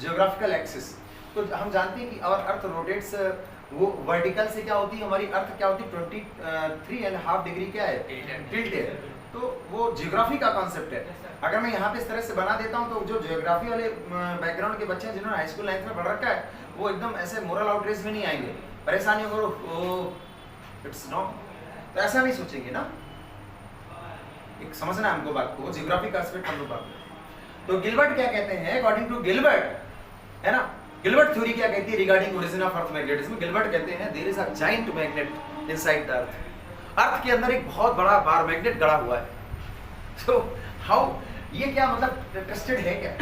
geographical axis. तो हम जानते हैं कि आवर अर्थ रोटेट्स, वो वर्टिकल से क्या होती है, हमारी अर्थ क्या होती है 23.5 डिग्री क्या है, टिल्ट है। तो वो जियोग्राफी का कॉन्सेप्ट है। अगर मैं यहाँ पे इस तरह से बना देता हूँ तो जो जियोग्राफी वाले बैकग्राउंड के बच्चे हैं जिन्होंने हाई स्कूल 9th में पढ़ रखा है, वो एकदम ऐसे मोरल आउटरेज में नहीं आएंगे, परेशानी करो ओ इट्स नॉट, तो ऐसा नहीं सोचेंगे ना, एक समझना है हमको बात को, जियोग्राफी का एस्पेक्ट हम लोग बात करें। तो गिलबर्ट क्या कहते हैं, अकॉर्डिंग टू गिलबर्ट, है ना, गिलबर्ट थ्योरी क्या कहती है regarding origin of earth magnetism. Gilbert कहते हैं there is a giant magnet inside the earth, earth के अंदर एक बहुत बड़ा बार मैग्नेट गड़ा हुआ है। तो हाउ, ये क्या मतलब टेस्टेड है क्या,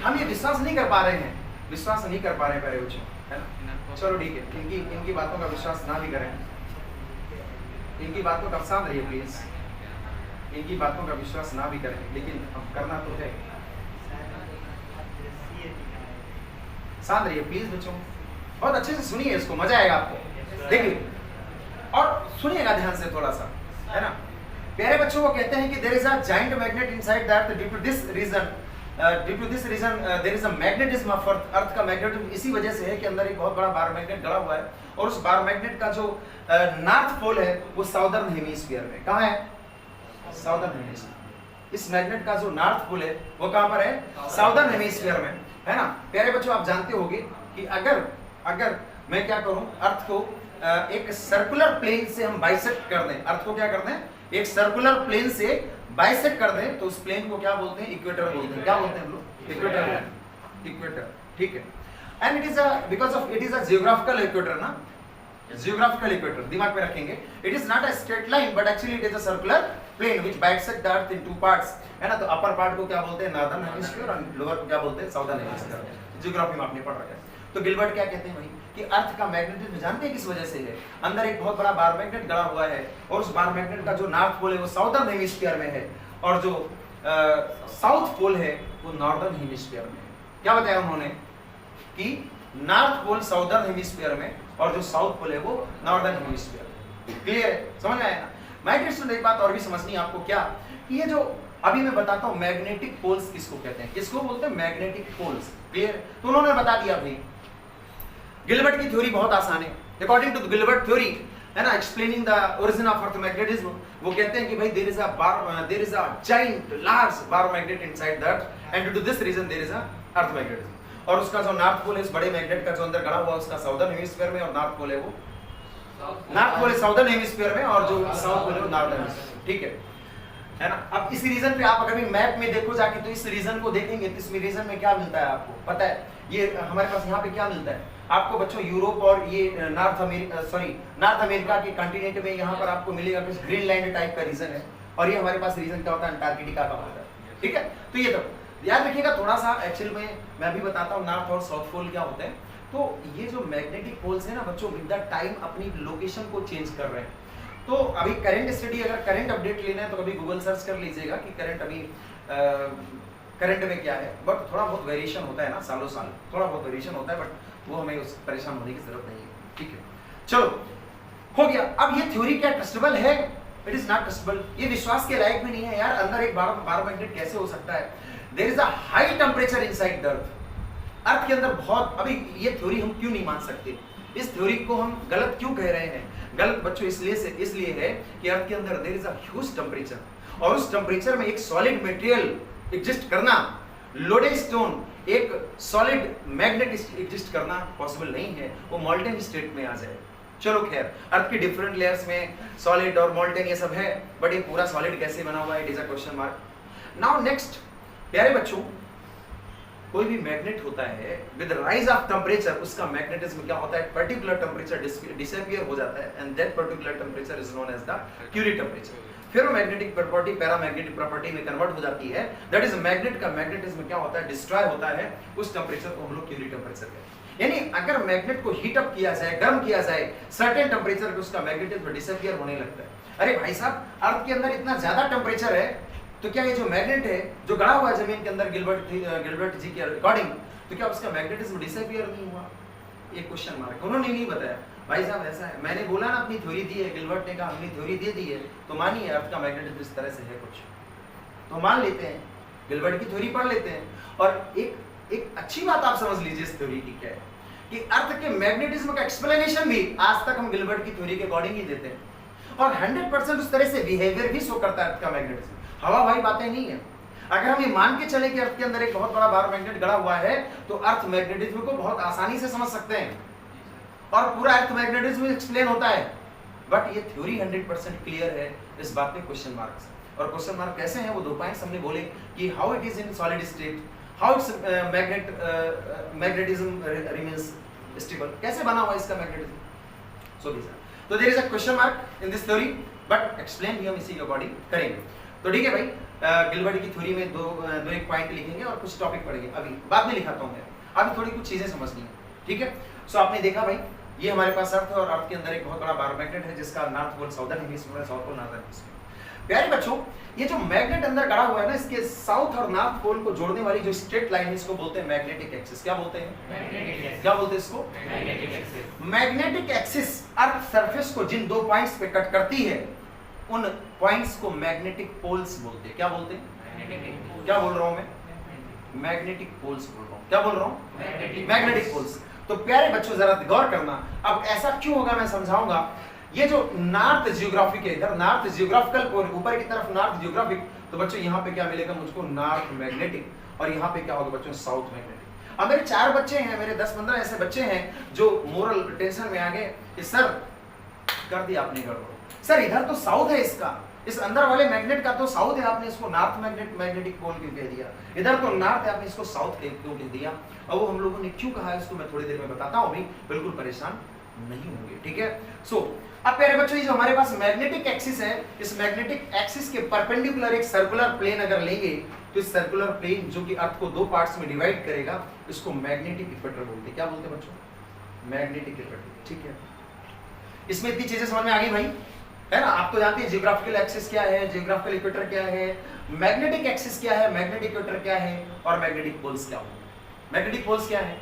हम ये विश्वास नहीं कर पा रहे हैं, विश्वास नहीं कर पा रहे हैं प्यारे बच्चों, है ना। चलो ठीक है, इनकी बातों का विश्वास ना भी करें, इनकी बातों का साथ रहिए प्लीज, इनकी बातों का विश्वास ना भी करें, लेकिन अब करना तो है, साथ रहिए प्लीज बच्चों, बहुत अच्छे से सुनिए इसको, मजा आएगा आपको, देखिए और सुनिएगा ध्यान से थोड़ा सा, है ना। प्यारे बच्चों, वो कहते हैं कि there is a giant magnet inside the earth, due to this reason there is a magnetism of earth, earth का मैग्नेटिज्म इसी वजह से है कि अंदर एक बहुत बड़ा बार मैग्नेट गड़ा हुआ है, और उस बार मैग्नेट का जो नॉर्थ पोल है वो साउदर्न हेमिस्फीयर में, कहाँ है, साउदर्न हेमिस्फीयर। इस मैग्नेट का जो नॉर्थ पोल है वो कहाँ पर है, साउदर्न हेमिस्फीयर में, है ना। प्यारे बच्चों, आप जानते होंगे कि अगर मैं क्या करूं, अर्थ को एक सर्कुलर प्लेन से हम बाइसेक्ट कर दें, अर्थ को क्या कर दें, एक सर्कुलर प्लेन से बाइसेक्ट कर दें, तो उस प्लेन को क्या बोलते हैं, इक्वेटर बोलते हैं। क्या बोलते हैं हम लोग, इक्वेटर, ठीक है। And it is because of it is a geographical equator ना, जियोग्राफिकल इक्वेटर दिमाग में रखेंगे। It is not a straight line but actually it is a circular plane which bisect the earth in two parts, है ना। तो upper part को क्या बोलते हैं, नॉर्दर्न हेमिस्फीयर, और लोअर को क्या बोलते हैं, साउदर्न हेमिस्फीयर। जियोग्राफी में आपने पढ़ रखा है। तो गिलबर्ट क्या कहते हैं भाई कि अर्थ का मैग्नेटिज्म जानते हैं किस वजह से है, अंदर एक बहुत बड़ा बार मैग्नेट गड़ा हुआ है, और उस बार मैग्नेट का जो नॉर्थ पोल है वो साउदर्न हेमिस्फीयर में है, और जो साउथ पोल है वो नॉर्दर्न हेमिस्फीयर में है। क्या बताया उन्होंने कि नॉर्थ पोल साउदर्न हेमिस्फीयर में, और जो साउथ पोल है वो नॉर्दर्न हेमिस्फीयर में। क्लियर है, समझ आया ना। माय डियर स्टूडेंट, एक बात और भी समझनी है आपको, क्या कि ये जो अभी मैं बताता हूं मैग्नेटिक पोल्स किसको कहते हैं, किसको बोलते हैं, मैग्नेटिक पोल्स। क्लियर, तो उन्होंने बता दिया भाई। गिलबर्ट की थ्योरी बहुत आसान है। अकॉर्डिंग टू गिलबर्ट थ्योरी, है ना, explaining the origin of earth magnetism, वो कहते हैं कि भाई there is a giant large bar magnet inside the earth, and due to this reason there is a earth magnetism. और उसका जो नॉर्थ पोल है इस बड़े मैग्नेट का जो अंदर गड़ा हुआ उसका साउदर्न हेमिस्फीयर में, और नॉर्थ पोल है वो नॉर्थ पोल है साउदर्न हेमिस्फीयर में, और जो साउथ पोल है वो नॉर्दर्न हेमिस्फीयर। ठीक है ना। अब इस रीजन पे आप अगर भी मैप में देखो जाके, तो इस रीजन को देखेंगे तो इस रीजन में क्या मिलता है आपको पता है, ये हमारे पास यहाँ पे क्या मिलता है आपको बच्चों, यूरोप और ये नॉर्थ अमेरिका के कंटिनेंट में यहाँ पर आपको मिलेगा कुछ ग्रीनलैंड टाइप का रीजन है, और ये हमारे पास रीजन क्या होता है, अंटार्कटिका का होता है। ठीक है, तो ये तो याद रखिएगा थोड़ा सा। एक्चुअल में मैं भी बताता हूँ नॉर्थ और साउथ पोल क्या होते हैं। तो ये जो मैग्नेटिक पोल्स है ना बच्चों, विद द टाइम अपनी लोकेशन को चेंज कर रहे हैं। तो अभी करंट स्टडी, अगर करंट अपडेट लेना है तो कभी गूगल सर्च कर लीजिएगा कि करंट अभी करंट में क्या है, बट थोड़ा बहुत वेरिएशन होता है ना, सालों साल थोड़ा बहुत वेरिएशन होता है, बट वो हमें उस परेशान होने की जरूरत नहीं है, ठीक है। चलो हो गया। अब ये थ्योरी क्या ट्रस्टेबल है? इट इज नॉट ट्रस्टेबल, ये विश्वास के लायक भी नहीं है यार। अंदर एक बारोमैग्नेट कैसे हो सकता है? There is a high temperature inside the earth. Earth के अंदर बहुत, अभी ये थ्योरी हम क्यों नहीं मान सकते? इस थ्योरी को हम गलत क्यों कह रहे हैं? गलत बच्चों इसलिए है कि अर्थ के अंदर there is a huge temperature, और उस टेम्परेचर में एक सॉलिड मटेरियल एग्जिस्ट करना, लोडेड स्टोन, एक सॉलिड मैग्नेट एग्जिस्ट करना पॉसिबल नहीं है, वो मॉल्टेन स्टेट में आ जाए। चलो खैर, अर्थ के डिफरेंट लेयर्स में सॉलिड और मॉल्टेन ये सब है, बट ये पूरा सॉलिड कैसे बना हुआ है? It is a question mark. Now next, प्यारे बच्चों, कोई भी मैग्नेट होता है विद राइज ऑफ टेम्परेचर, उसका मैग्नेटिज्म क्या होता है? पर्टिकुलर टेम्परेचर डिसअपियर हो जाता है, and that particular temperature is known as the Curie temperature. Ferromagnetic property paramagnetic property में कन्वर्ट हो जाती है, दैट इज मैग्नेट का मैग्नेटिज्म क्या होता है? डिस्ट्रॉय होता है, उस टेम्परेचर को हम लोग क्यूरी टेम्परेचर कहते हैं। यानी अगर मैग्नेट को हीट अप किया जाए, गर्म किया जाए, सर्टेन टेम्परेचर पे उसका मैग्नेटिज्म डिसअपियर होने लगता है। अरे भाई साहब, अर्थ के अंदर इतना ज्यादा टेम्परेचर है, तो क्या ये जो मैग्नेट है जो गड़ा हुआ है जमीन के अंदर गिलबर्ट जी के अकॉर्डिंग, तो क्या उसका मैग्नेटिज्म डिसअपियर नहीं हुआ? ये क्वेश्चन मार्क। उन्होंने नहीं बताया भाई साहब, ऐसा है। मैंने बोला ना अपनी थ्योरी दी है, गिलबर्ट ने कहा हमने थ्योरी दे दी है, तो मानिए अर्थ का मैग्नेटिज्म इस तरह से है कुछ, तो मान लेते हैं, गिलबर्ट की थ्योरी पढ़ लेते हैं। और एक अच्छी बात आप समझ लीजिए इस थ्योरी की क्या है, कि अर्थ के मैग्नेटिज्म का एक्सप्लेनेशन भी आज तक हम गिलबर्ट की थ्योरी के अकॉर्डिंग ही देते हैं, और 100% उस तरह से बिहेवियर भी शो करता है अर्थ का मैग्नेटिज्म। हवा भाई बातें नहीं है। अगर हम ये मान के चले कि अर्थ के अंदर एक बहुत बड़ा बारोमैग्नेट गड़ा हुआ है, तो अर्थ मैग्नेटिज्म को बहुत आसानी से समझ सकते हैं, और पूरा अर्थ मैग्नेटिज्म एक्सप्लेन होता है। बट ये थ्योरी 100% क्लियर है, इस बात पे क्वेश्चन मार्क्स। और क्वेश्चन मार्क कैसे हैं? वो दो पॉइंट्स हमने बोले कि how it is in solid state, how its magnetism remains stable, कैसे बना हुआ इसका मैग्नेटिज्म। सो दिस, तो there is a question mark in this theory, but explain भी हम इसी के अकॉर्डिंग करेंगे। तो ठीक है भाई, गिलबर्ट की थ्योरी में दो एक पॉइंट लिखेंगे और कुछ टॉपिक पढ़ेंगे, अभी बाद में लिखाता हूं मैं, अभी थोड़ी कुछ चीजें समझनी है, ठीक है। सो आपने देखा भाई, ये हमारे पास अर्थ है, और अर्थ के अंदर एक बहुत बड़ा बारोमैग्नेट है जिसका north pole southern hemisphere, south pole northern hemisphere. प्यारे बच्चों, ये जो मैग्नेट अंदर गड़ा हुआ है ना, इसके साउथ और नॉर्थ पोल को जोड़ने वाली जो स्ट्रेट लाइन है, इसको बोलते हैं मैग्नेटिक एक्सिस। क्या बोलते हैं? क्या बोलते हैं इसको? मैग्नेटिक एक्सिस अर्थ सरफेस को जिन दो पॉइंट्स पे कट करती है, उन पॉइंट्स को मैग्नेटिक पोल्स बोलते हैं। क्या बोलते हैं? क्या बोल रहा हूं मैं? मैग्नेटिक पोल्स बोल रहा हूं। क्या बोल रहा हूं? Magnetic poles. तो प्यारे बच्चों जरा गौर करना, अब ऐसा क्यों होगा मैं समझाऊंगा। ये जो नॉर्थ जियोग्राफिक है, इधर नॉर्थ जियोग्राफिकल पोल, ऊपर की तरफ नॉर्थ जियोग्राफिक, तो बच्चों यहाँ पे क्या मिलेगा मुझको? North magnetic. और यहाँ पे क्या होगा बच्चों? South magnetic. अब मेरे 4 बच्चे हैं, मेरे 10-15 ऐसे बच्चे हैं जो मोरल टेंशन में आ गए कि सर कर दिया आपने गड़बड़, सर इधर तो साउथ है इसका, इस अंदर वाले मैग्नेट का तो साउथ है, आपने इसको नॉर्थ मैग्नेटिक पोल क्यों कह दिया? इधर तो नॉर्थ है, आपने इसको साउथ क्यों कह दिया? और वो हम लोगों ने क्यों कहा इसको मैं थोड़ी देर में बताता हूं, अभी बिल्कुल परेशान नहीं होंगे, ठीक है। सो अब प्यारे बच्चों, ये जो हमारे पास मैग्नेटिक एक्सिस है, इस मैग्नेटिक एक्सिस के परपेंडिकुलर एक सर्कुलर प्लेन अगर लेंगे, तो इस सर्कुलर प्लेन जो कि अर्थ को दो पार्ट्स में डिवाइड करेगा, इसको मैग्नेटिक इक्वेटर बोलते हैं। क्या बोलते हैं बच्चों? मैग्नेटिक इक्वेटर, ठीक है। इसमें इतनी चीजें समझ में आ गई भाई, है ना। आप तो जानते हैं जियोग्राफिकल एक्सिस क्या है, जियोग्राफिकल इक्वेटर क्या है, मैग्नेटिक एक्सिस क्या है, मैग्नेटिक इक्वेटर क्या है, और मैग्नेटिक पोल्स क्या होंगे। मैग्नेटिक पोल्स क्या है?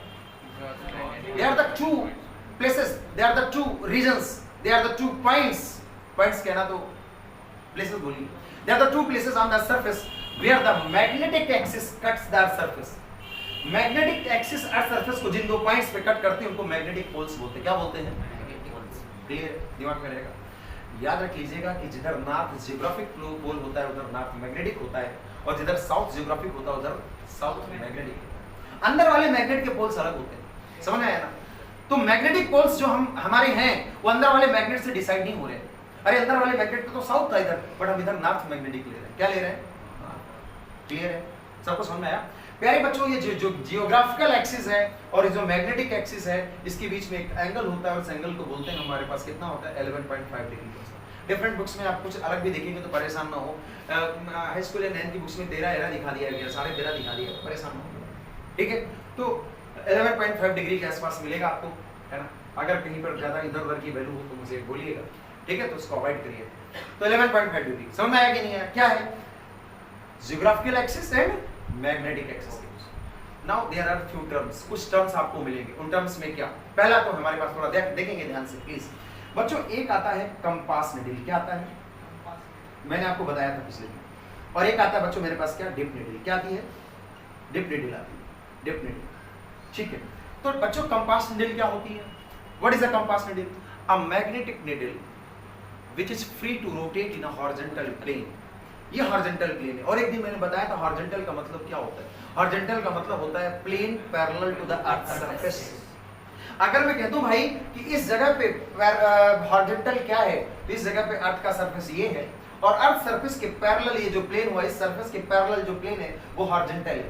They are the two places, they are the two regions, they are the two points. Points कहना तो प्लेसेस बोलिए। They are the two places on the surface where the magnetic axis cuts the surface. Magnetic axis earth surface को जिन दो points पे cut करते हैं उनको मैग्नेटिक पोल्स बोलते हैं। क्या बोलते हैं? Magnetic poles. क्लियर? दिमाग में रहेगा। याद रख लीजिएगा कि जिधर नॉर्थ जियोग्राफिक पोल होता है उधर नॉर्थ मैग्नेटिक होता है, और जिधर साउथ जियोग्राफिक होता है उधर साउथ मैग्नेटिक। अंदर वाले मैग्नेट के पोल्स अलग होते हैं, समझ आया ना। तो मैग्नेटिक पोल्स जो हम हमारे हैं वो अंदर वाले मैग्नेट से डिसाइड नहीं हो रहे। अरे अंदर वाले मैग्नेट तो साउथ था इधर, बट हम इधर नॉर्थ मैग्नेटिक ले रहे हैं। क्या ले रहे हैं? क्लियर है? सबको समझ में आया? प्यारे बच्चों, ये जो जियोग्राफिकल एक्सिस है और जो मैग्नेटिक एक्सिस है, इसके बीच में एक एंगल होता है, और इस एंगल को बोलते हैं हमारे पास कितना होता है? 11.5 डिग्री। डिफरेंट बुक्स में आप कुछ अलग भी देखेंगे तो परेशान ना हो। हाई स्कूल या 9th की बुक्स में 13 दिखा दिया गया, 13.5 दिखा दिया, परेशान ना हो, ठीक है। तो 11.5 डिग्री के आसपास मिलेगा आपको, है ना। अगर कहीं पर ज्यादा इधर उधर की वैल्यू हो तो मुझे बोलिएगा, ठीक है, तो उसको अवॉइड करिए। तो 11.5 डिग्री समझ में आया कि नहीं आया? क्या है? Geographical axis and magnetic axis के बीच। Now there are few terms, कुछ टर्म्स आपको मिलेंगे। उन टर्म्स में क्या, पहला तो हमारे पास थोड़ा देखेंगे ध्यान से प्लीज बच्चों। एक आता है कंपास निडल, क्या आता है, मैंने आपको बताया था पिछले दिन। और एक आता है बच्चों मेरे पास क्या, डिप निडल। क्या आती है, डिप निडल आती है, डिप निडल, ठीक है। तो बच्चों कंपास निडल क्या होती है, what is a compass needle? A magnetic needle which is free to rotate in a horizontal plane। ये हॉरिजॉन्टल प्लेन है। और एक दिन मैंने बताया था हॉरिजॉन्टल का मतलब क्या होता है। हॉरिजॉन्टल का मतलब होता है plane parallel to the earth surface. अगर मैं कहता हूं भाई कि इस जगह पे हॉरिजॉन्टल क्या है, तो इस जगह पे अर्थ का सरफेस ये है और अर्थ सरफेस के पैरेलल ये जो प्लेन हुआ, इस सरफेस के पैरेलल जो प्लेन है वो हॉरिजॉन्टल है।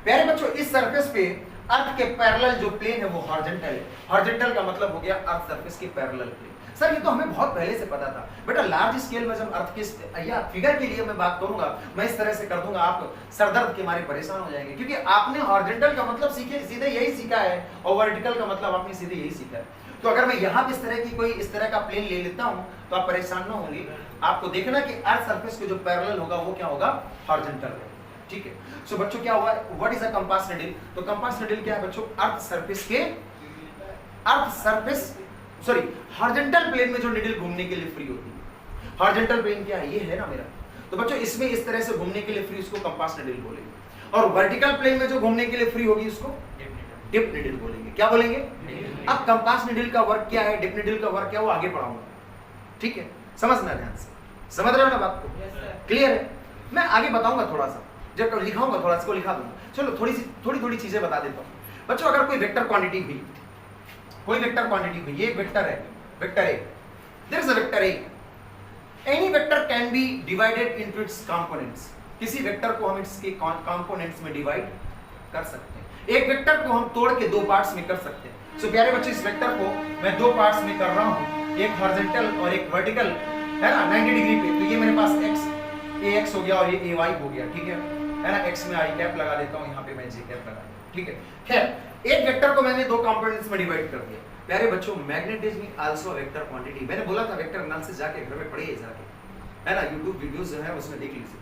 प्यारे बच्चों इस सरफेस पे अर्थ के पैरेलल जो प्लेन है वो हॉरिजॉन्टल है। हॉरिजॉन्टल का मतलब हो गया अर्थ सरफेस के पैरेलल प्लेन। सर ये तो हमें बहुत पहले से पता था बेटा। लार्ज स्केल में जब अर्थ के या फिगर के लिए मैं बात करूंगा, मैं इस तरह से कर दूंगा, आप सरदर्द के मारे परेशान हो जाएंगे, क्योंकि आपने हॉरिजॉन्टल का मतलब सीधे यही सीखा है और वर्टिकल का मतलब आपने सीधे यही सीखा है। तो अगर मैं यहाँ पे इस तरह की कोई इस तरह का प्लेन ले लेता हूँ तो आप परेशान ना होंगे। आपको देखना कि अर्थ सरफेस के जो पैरेलल होगा वो क्या होगा, हॉरिजॉन्टल होगा, ठीक है। सो बच्चों क्या हुआ, what is a compass needle? तो कंपास निडल क्या है बच्चों, हॉरिजॉन्टल प्लेन में जो निडल घूमने के लिए फ्री होती है। हॉरिजॉन्टल प्लेन क्या है, ये है ना मेरा, तो बच्चों इसमें इस तरह से घूमने के लिए फ्री, उसको कंपास निडल बोलेंगे। और वर्टिकल प्लेन में जो घूमने के लिए फ्री होगी उसको डिप निडल बोलेंगे। क्या बोलेंगे? अब कंपास निडल का वर्क क्या है, डिप निडल का वर्क क्या है, वो आगे पढ़ाऊंगा, ठीक है। समझना ध्यान से, समझ रहे हो ना बात को? क्लियर है? मैं आगे बताऊंगा थोड़ा सा, जब लिखाऊंगा थोड़ा सा लिखा दूंगा। चलो थोड़ी चीजें बता देता हूँ बच्चों। अगर कोई वेक्टर क्वांटिटी हुई, कोई वेक्टर क्वांटिटी हुई, ये एक वेक्टर है, vector A, there is a vector A, any vector can be divided into its components. किसी वेक्टर को हम इसके कंपोनेंट्स में डिवाइड कर सकते हैं। एक वेक्टर को हम तोड़ के दो पार्ट्स में कर सकते हैं। सो प्यारे बच्चों इस वेक्टर को मैं दो पार्ट्स में कर रहा हूं, एक हॉरिजॉन्टल और एक वर्टिकल, है ना, 90 डिग्री पे। तो ये मेरे पास ax हो गया और ये ay हो गया, ठीक है ना। x में i कैप लगा देता हूं, यहाँ पे मैं j कैप लगा दूं, ठीक है। खैर एक वेक्टर को मैंने दो कंपोनेंट्स में डिवाइड कर दिया। प्यारे बच्चों मैग्नेटिज्म आल्सो वेक्टर क्वांटिटी। मैंने बोला था वेक्टर एनालिसिस जाके घर में पढ़िए जाके, है ना, YouTube वीडियोस जो है उसमें देख लीजिए।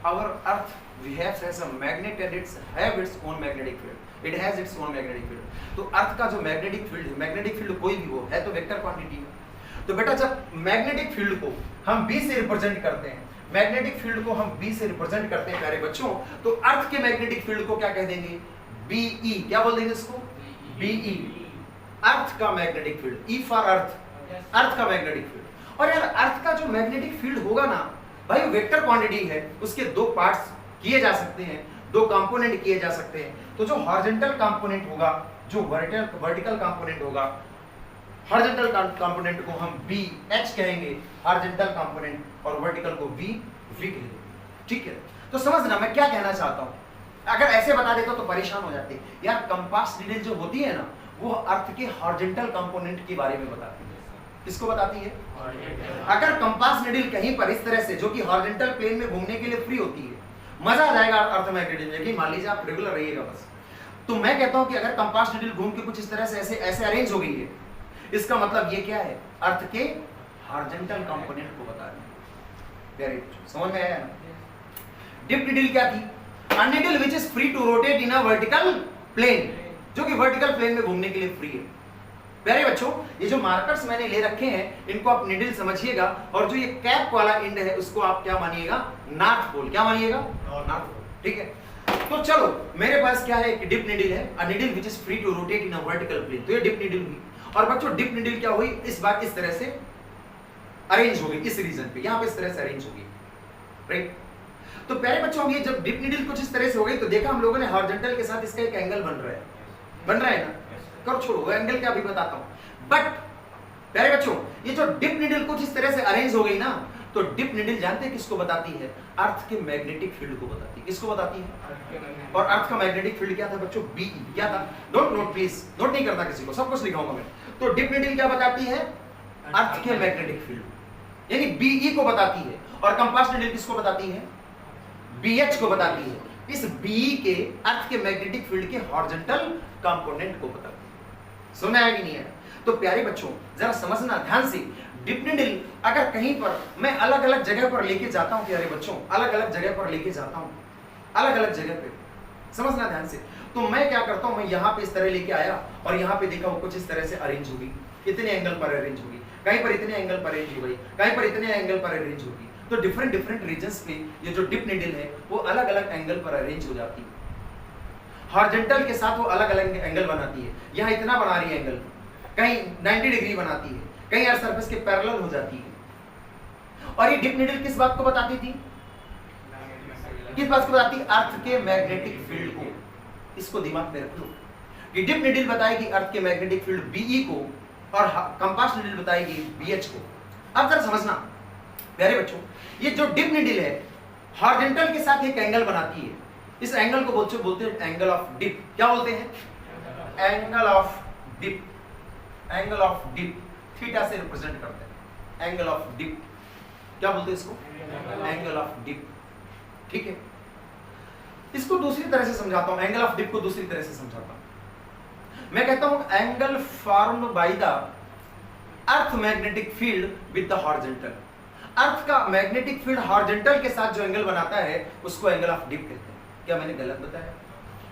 our earth behaves as a magnet and it have its own magnetic field, it has its own magnetic field। तो अर्थ का जो मैग्नेटिक फील्ड है, मैग्नेटिक फील्ड कोई भी हो है तो वेक्टर क्वांटिटी है। तो बेटा जब मैग्नेटिक फील्ड को हम B से रिप्रेजेंट करते हैं, मैग्नेटिक फील्ड को हम B से रिप्रेजेंट करते हैं प्यारे बच्चों, तो अर्थ के मैग्नेटिक फील्ड को क्या कह देंगे, BE। क्या बोल देंगे इसको, BE, अर्थ का magnetic field. E for earth, earth का मैग्नेटिक फील्ड। और यार अर्थ का जो मैग्नेटिक फील्ड होगा ना भाई, वेक्टर क्वांटिटी है, उसके दो पार्ट्स किए जा सकते हैं, दो कंपोनेंट किए जा सकते हैं। तो जो हॉरिजॉन्टल कंपोनेंट होगा, जो वर्टिकल कंपोनेंट होगा, हॉरिजॉन्टल कंपोनेंट को हम BH कहेंगे, हॉरिजॉन्टल कंपोनेंट, और वर्टिकल को V कहेंगे, ठीक है। तो समझना मैं क्या कहना चाहता हूं। अगर ऐसे बता देता तो परेशान हो जाते यार। कंपास निडल जो होती है ना, वो अर्थ के हॉरिजॉन्टल कंपोनेंट के बारे में बताती है। किसको बताती है? अगर कंपास निडल कहीं पर इस तरह से, जो कि हॉरिजॉन्टल प्लेन में घूमने के लिए फ्री होती है, मजा आ जाएगा अर्थ मैग्नेटिज्म। लेकिन मान लीजिए आप रेगुलर रहिएगा बस, तो मैं कहता हूं कि अगर कंपास निडल घूम के कुछ इस तरह से ऐसे अरेंज हो गई है, इसका मतलब ये क्या है, अर्थ के हॉरिजॉन्टल कंपोनेंट को बता रही है। समझ में आया ना? डिप निडल क्या थी? A needle which is free to rotate in a vertical plane, जो कि वर्टिकल प्लेन में घूमने के लिए फ्री है। प्यारे बच्चों ये जो मार्कर्स मैंने ले रखे हैं, इनको आप निडल समझिएगा, और जो ये कैप वाला एंड है उसको आप क्या मानिएगा, नॉर्थ पोल। क्या मानिएगा? नॉर्थ पोल, ठीक है। तो चलो मेरे पास क्या है, डिप निडल है, a needle which is free to rotate in a vertical plane. तो ये डिप निडल हुई। और बच्चों डिप निडल क्या हुई, इस बार इस तरह से अरेंज हो गई, इस रीजन पे, यहाँ पे इस तरह से अरेंज हो गई, राइट। तो प्यारे बच्चों हम ये जब डिप निडल कुछ इस तरह से हो गई, तो देखा हम लोगों ने हॉरिजॉन्टल के साथ इसका एक एंगल बन रहा है ना। कर छोड़ो वो एंगल क्या, अभी बताता हूं। बट प्यारे बच्चों ये जो डिप निडल कुछ इस तरह से अरेंज हो गई ना, तो डिप निडल जानते हैं किसको बताती है? अर्थ के मैग्नेटिक फील्ड को बताती है। किसको बताती है? और अर्थ का मैग्नेटिक फील्ड क्या था बच्चों? BE। क्या था? डोंट नोट, प्लीज नोट नहीं करना किसी को, सब कुछ लिखाऊंगा मैं। तो डिप निडल क्या बताती है? अर्थ के मैग्नेटिक फील्ड, यानी BE को बताती है। और कंपास निडल किसको बताती है? BH को बताती है। इस BE के अर्थ के मैग्नेटिक फील्ड के हॉरिजॉन्टल कंपोनेंट को बताती है। सुना है कि नहीं है? तो प्यारे बच्चों जरा समझना ध्यान से, डिप निडल अगर कहीं पर मैं अलग अलग जगह पर लेके जाता हूं, प्यारे बच्चों अलग अलग जगह पर लेके जाता हूं, अलग अलग जगह पे, समझना ध्यान से। तो मैं क्या करता हूं, मैं यहाँ पे इस तरह लेके आया और यहाँ पे देखा वो कुछ इस तरह से अरेंज होगी, इतने एंगल पर अरेंज होगी, कहीं पर इतने एंगल पर अरेंज हो गई, कहीं पर इतने एंगल पर अरेंज होगी। तो डिफरेंट डिफरेंट रीजन्स पे ये जो डिप नीडल है वो अलग अलग एंगल पर अरेंज हो जाती है। हॉरिजॉन्टल के साथ वो अलग अलग एंगल बनाती है, यहाँ इतना बना रही है एंगल, कहीं 90 डिग्री बनाती है, कहीं अर्थ सरफेस के पैरेलल हो जाती है। और ये डिप नीडल किस बात को बताती थी, किस बात को बताती? अर्थ के मैग्नेटिक फील्ड को। इसको दिमाग में रख लो कि डिप नीडल बताएगी अर्थ के मैग्नेटिक फील्ड बीई को और कंपास नीडल बताएगी बीएच को। अब जरा समझना प्यारे बच्चों, ये जो डिप नीडल है हॉरिजॉन्टल के साथ एक एंगल बनाती है, इस एंगल को बोलते हैं एंगल ऑफ डिप। क्या बोलते हैं? Angle of dip. Angle of dip theta से रिप्रेजेंट करते हैं, एंगल ऑफ डिप। क्या बोलते हैं इसको? Angle of dip. ठीक है, इसको दूसरी तरह से समझाता हूं, एंगल ऑफ डिप को दूसरी तरह से समझाता हूं। मैं कहता हूं angle formed by the earth magnetic field with the horizontal. Earth का मैग्नेटिक फील्ड हॉरिजॉन्टल के साथ जो एंगल बनाता है उसको एंगल ऑफ डिप कहते हैं। क्या मैंने गलत बताया?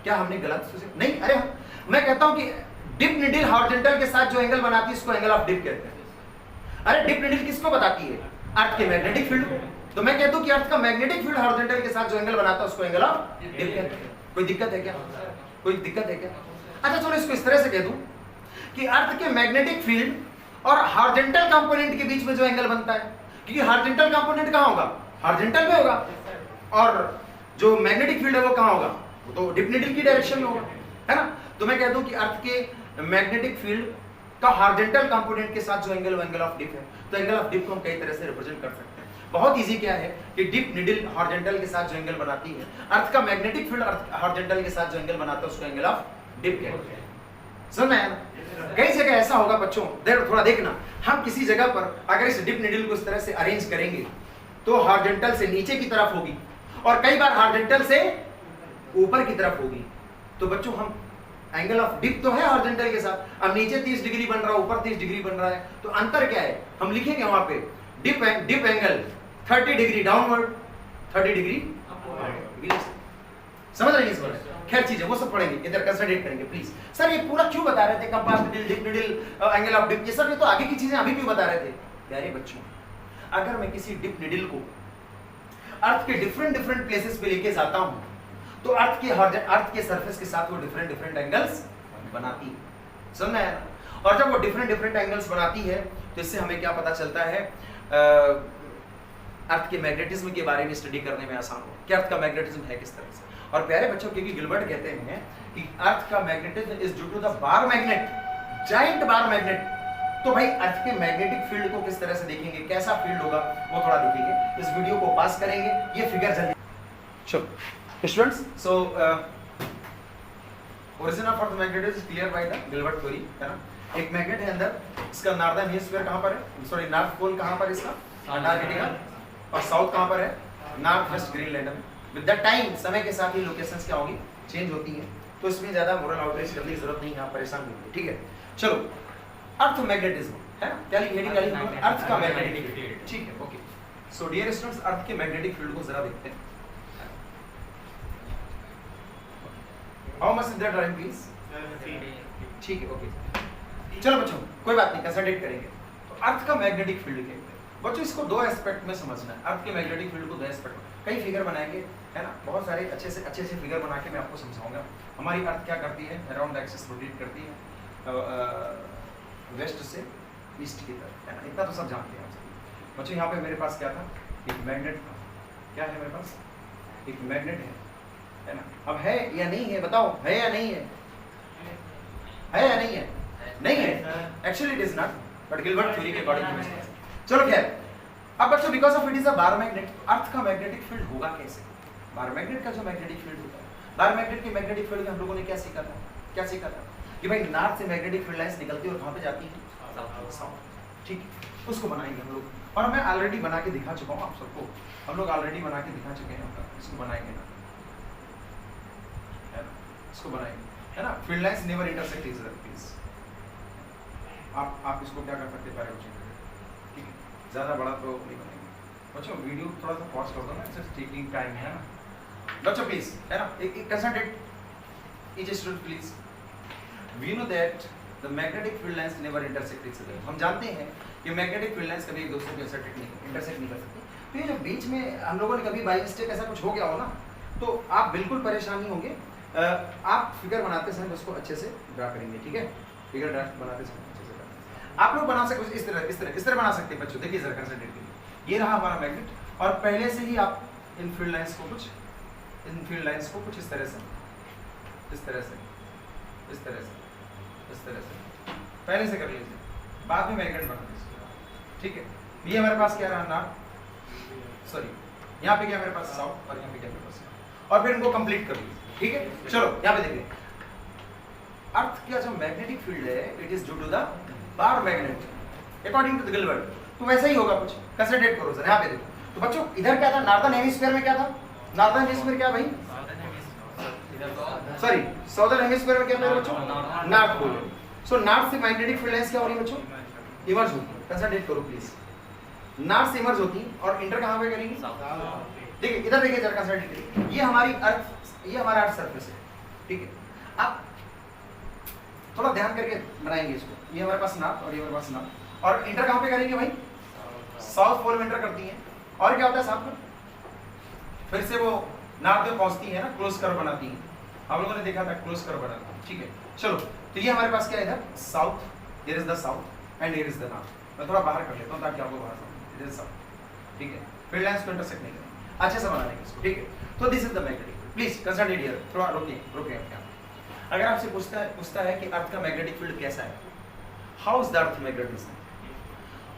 क्या हमने गलत सोचा? नहीं, अरे मैं कहता हूं कि डिप नीडल हॉरिजॉन्टल के साथ जो एंगल बनाती है उसको एंगल ऑफ डिप कहते हैं। अरे डिप नीडल किसको बताती है? अर्थ के मैग्नेटिक फील्ड को। तो मैं कहता हूं कि अर्थ का मैग्नेटिक फील्ड हॉरिजॉन्टल के साथ जो एंगल बनाता है उसको एंगल ऑफ डिप कहते हैं। कोई दिक्कत है क्या? कोई दिक्कत है क्या? अच्छा चलो इसको इस तरह से कह दूं कि अर्थ के मैग्नेटिक फील्ड और हॉरिजॉन्टल कंपोनेंट के बीच में जो एंगल बनता है, क्योंकि हॉरिजॉन्टल कंपोनेंट कहां होगा? हॉरिजॉन्टल में होगा, और जो मैग्नेटिक फील्ड है वो कहां होगा? वो तो डिप नीडल की डायरेक्शन में होगा, है ना? तो मैं कह दूं कि अर्थ के मैग्नेटिक फील्ड का हॉरिजॉन्टल कंपोनेंट के साथ जो एंगल वो एंगल ऑफ डिप है। तो एंगल ऑफ डिप को हम कई तरह से रिप्रेजेंट कर सकते हैं। बहुत इजी क्या है कि डिप नीडल हॉरिजॉन्टल के साथ जो एंगल बनाती है, अर्थ का मैग्नेटिक फील्ड हॉरिजॉन्टल के साथ जो एंगल बनाता है उसको एंगल ऑफ डिप कहते हैं। समझ में आया ना? कई जगह ऐसा होगा बच्चों, थोड़ा देखना, हम किसी जगह पर अगर इस डिप नीडल को इस तरह से अरेंज करेंगे तो हॉरिजॉन्टल से नीचे की तरफ होगी और कई बार हॉरिजॉन्टल से ऊपर की तरफ होगी। तो बच्चों हम एंगल ऑफ डिप तो है हॉरिजॉन्टल के साथ, अब नीचे 30 डिग्री बन रहा है, ऊपर 30 डिग्री बन रहा है, तो अंतर क्या है? हम लिखेंगे वहां पे dip angle 30 degree downward, 30 degree upward. समझ रहे हैं इस बारे? खैर चीज है, वो सब पढ़ेंगे, इधर कंसंट्रेट करेंगे प्लीज। सर ये पूरा क्यों बता रहे थे? Compass needle, dip needle, angle of dip, ये सब ये तो आगे की चीजें अभी क्यों बता रहे थे? प्यारे बच्चों, अगर मैं किसी डिप नीडल को अर्थ के डिफरेंट डिफरेंट प्लेसेस पे लेके जाता हूं तो अर्थ के सरफेस के साथ वो डिफरेंट डिफरेंट एंगल्स बनाती है। समझ में आया ना? और जब वो डिफरेंट डिफरेंट एंगल्स बनाती है तो इससे हमें क्या पता चलता है? अर्थ के मैग्नेटिज्म के बारे में स्टडी करने में आसान हो कि अर्थ का मैग्नेटिज्म है किस तरह से। और प्यारे बच्चों, क्योंकि गिलबर्ट कहते हैं कि अर्थ का magnetism is due to the bar magnet, giant bar magnet. तो भाई अर्थ के मैग्नेटिक फील्ड को किस तरह से देखेंगे, कैसा फील्ड होगा वो थोड़ा देखेंगे। इस वीडियो को पास करेंगे, ये फिगर जल्दी। चलो students, so origin of earth magnetism is clear by the Gilbert theory, है ना? एक मैग्नेट है अंदर, इसका नॉर्दर्न हेमिस्फीयर कहां पर है? सॉरी, नॉर्थ पोल कहां पर इसका? अंटार्कटिका। और साउथ कहां पर है? नॉर्थ वेस्ट ग्रीनलैंड में। विद द टाइम, समय के साथ ही लोकेशंस क्या होगी? चेंज होती है, तो इसमें ज्यादा मोरल आउटरीच करने की जरूरत नहीं है, आप परेशान नहीं होंगे। ठीक है, चलो अर्थ मैग्नेटिज्म है ना, क्या हेडिंग डाली? अर्थ का मैग्नेटिक फील्ड। ठीक है, ओके। सो डियर स्टूडेंट्स, अर्थ के मैग्नेटिक फील्ड को जरा देखते हैं। How much is that time please? ठीक है, ओके। चलो बच्चों, कोई बात नहीं, कंसंट्रेट करेंगे। तो अर्थ का मैग्नेटिक फील्ड क्या है बच्चों? इसको दो एस्पेक्ट में समझना है। अर्थ के मैग्नेटिक फील्ड को दो एस्पेक्ट, कई फिगर बनाएंगे, है ना? बहुत सारे अच्छे से फिगर बना के मैं आपको समझाऊंगा। हमारी अर्थ क्या करती है? अराउंड द एक्सिस रोटेट करती है वेस्ट से ईस्ट की तरफ, है ना? इतना तो सब जानते हैं आप सभी बच्चों। यहाँ पे मेरे पास क्या था? एक मैग्नेट था। क्या है मेरे पास? एक मैग्नेट है ना? अब है या नहीं है? बताओ, है या नहीं है? है या नहीं है? नहीं है, actually it is not, but Gilbert theory के अकॉर्डिंग। चलो खैर, अब बच्चों because of it is a bar magnet, earth का मैग्नेटिक फील्ड होगा कैसे? बार मैग्नेट का जो मैग्नेटिक फील्ड होता है, बार मैग्नेट के मैग्नेटिक फील्ड में हम लोगों ने क्या सीखा था? क्या सीखा था कि भाई नॉर्थ से मैग्नेटिक फील्ड लाइंस निकलती है और कहां पे जाती है? साउथ। ठीक है, उसको बनाएंगे हम लोग, और मैं ऑलरेडी बना के दिखा चुका हूं आप सबको। हम लोग ऑलरेडी बना के दिखा चुके हैं, इसको बनाएंगे ना, है ना? इसको बनाएंगे, है ना? Field lines never intersect each other please. आप इसको क्या कर सकते हैं? ठीक है, ज्यादा बड़ा तो नहीं बनाएंगे बच्चों। वीडियो थोड़ा सा पॉज कर दो ना, इट्स टेकिंग टाइम, है ना? बच्चों प्लीज, है ना, एक concentrate each student please. We know that the magnetic field lines never intersect each other. हम जानते हैं कि मैग्नेटिक फील्ड लाइंस कभी एक दूसरे को इंटरसेक्ट नहीं कर सकती। तो ये जो बीच में हम लोगों ने कभी बाई मिस्टेक ऐसा कुछ हो गया हो ना, तो आप बिल्कुल परेशान नहीं होंगे। आप फिगर बनाते समय उसको अच्छे से ड्रा करेंगे, ठीक है? फिगर ड्रा बनाते समय अच्छे से ड्रा। आप लोग बना सकते इस तरह बना सकते हैं बच्चों। देखिए जरा कंसंट्रेट कीजिए, ये रहा हमारा मैग्नेट, और पहले से ही आप इन फील्ड लाइंस को कुछ इस तरह से पहले से कर लीजिए, बाद में मैग्नेट बना लीजिए, ठीक है? ये हमारे पास क्या रहा, नॉर्थ, सॉरी यहाँ पे क्या मेरे पास साउथ, और यहाँ पे क्या मेरे पास, और फिर इनको कंप्लीट कर लीजिए, ठीक है? चलो यहाँ पे देखिए, अर्थ का जो मैग्नेटिक फील्ड है it is due to the bar magnet according to the Gilbert. तो वैसा ही होगा कुछ, कंसंट्रेट करो सर। यहाँ पे देखो, तो बच्चों इधर क्या था, नॉर्दर्न हेमिस्फीयर में क्या था, नॉर्दर्न हेमिस्फीयर क्या भाई, सॉरी साउदर्न हेमिस्फीयर में क्या मेरे बच्चों, नॉर्थ पोल। सो नॉर्थ से मैग्नेटिक फील्ड लाइंस क्या हो रही है बच्चों, इमर्ज होती है। कंसंट्रेट करो प्लीज, नॉर्थ से इमर्ज होती और इंटर कहां पे करेंगी, देखिए इधर देखिए जरा, कंसंट्रेट करिए, ये हमारी अर्थ, ये हमारा अर्थ सरफेस है, ठीक है? आप थोड़ा ध्यान करके बनाएंगे इसको, ये हमारे पास नॉर्थ और ये हमारे पास नॉर्थ, और इंटर कहां पे करेंगे भाई, साउथ पोल में इंटर करती हैं। और क्या होता है साथ में, फिर से वो नॉर्थ में पहुंचती है ना, क्लोज कर्व बनाती है, आप लोगों ने देखा था क्लोज कर्व बनाती है, ठीक है? चलो तो ये हमारे पास क्या है, इधर south, here is the south and here is the north. मैं थोड़ा बाहर कर लेता हूं ताकि आपको बाहर समझ, इधर साउथ, ठीक है? फील्ड लाइंस को इंटरसेक्ट नहीं करेंगे, अच्छे से बनाने इसको, ठीक है? तो this is the magnetic, please concentrate here, थोड़ा रुकिए आप। अगर आपसे पूछता है कि अर्थ का मैग्नेटिक फील्ड कैसा है, how is the earth magnetism,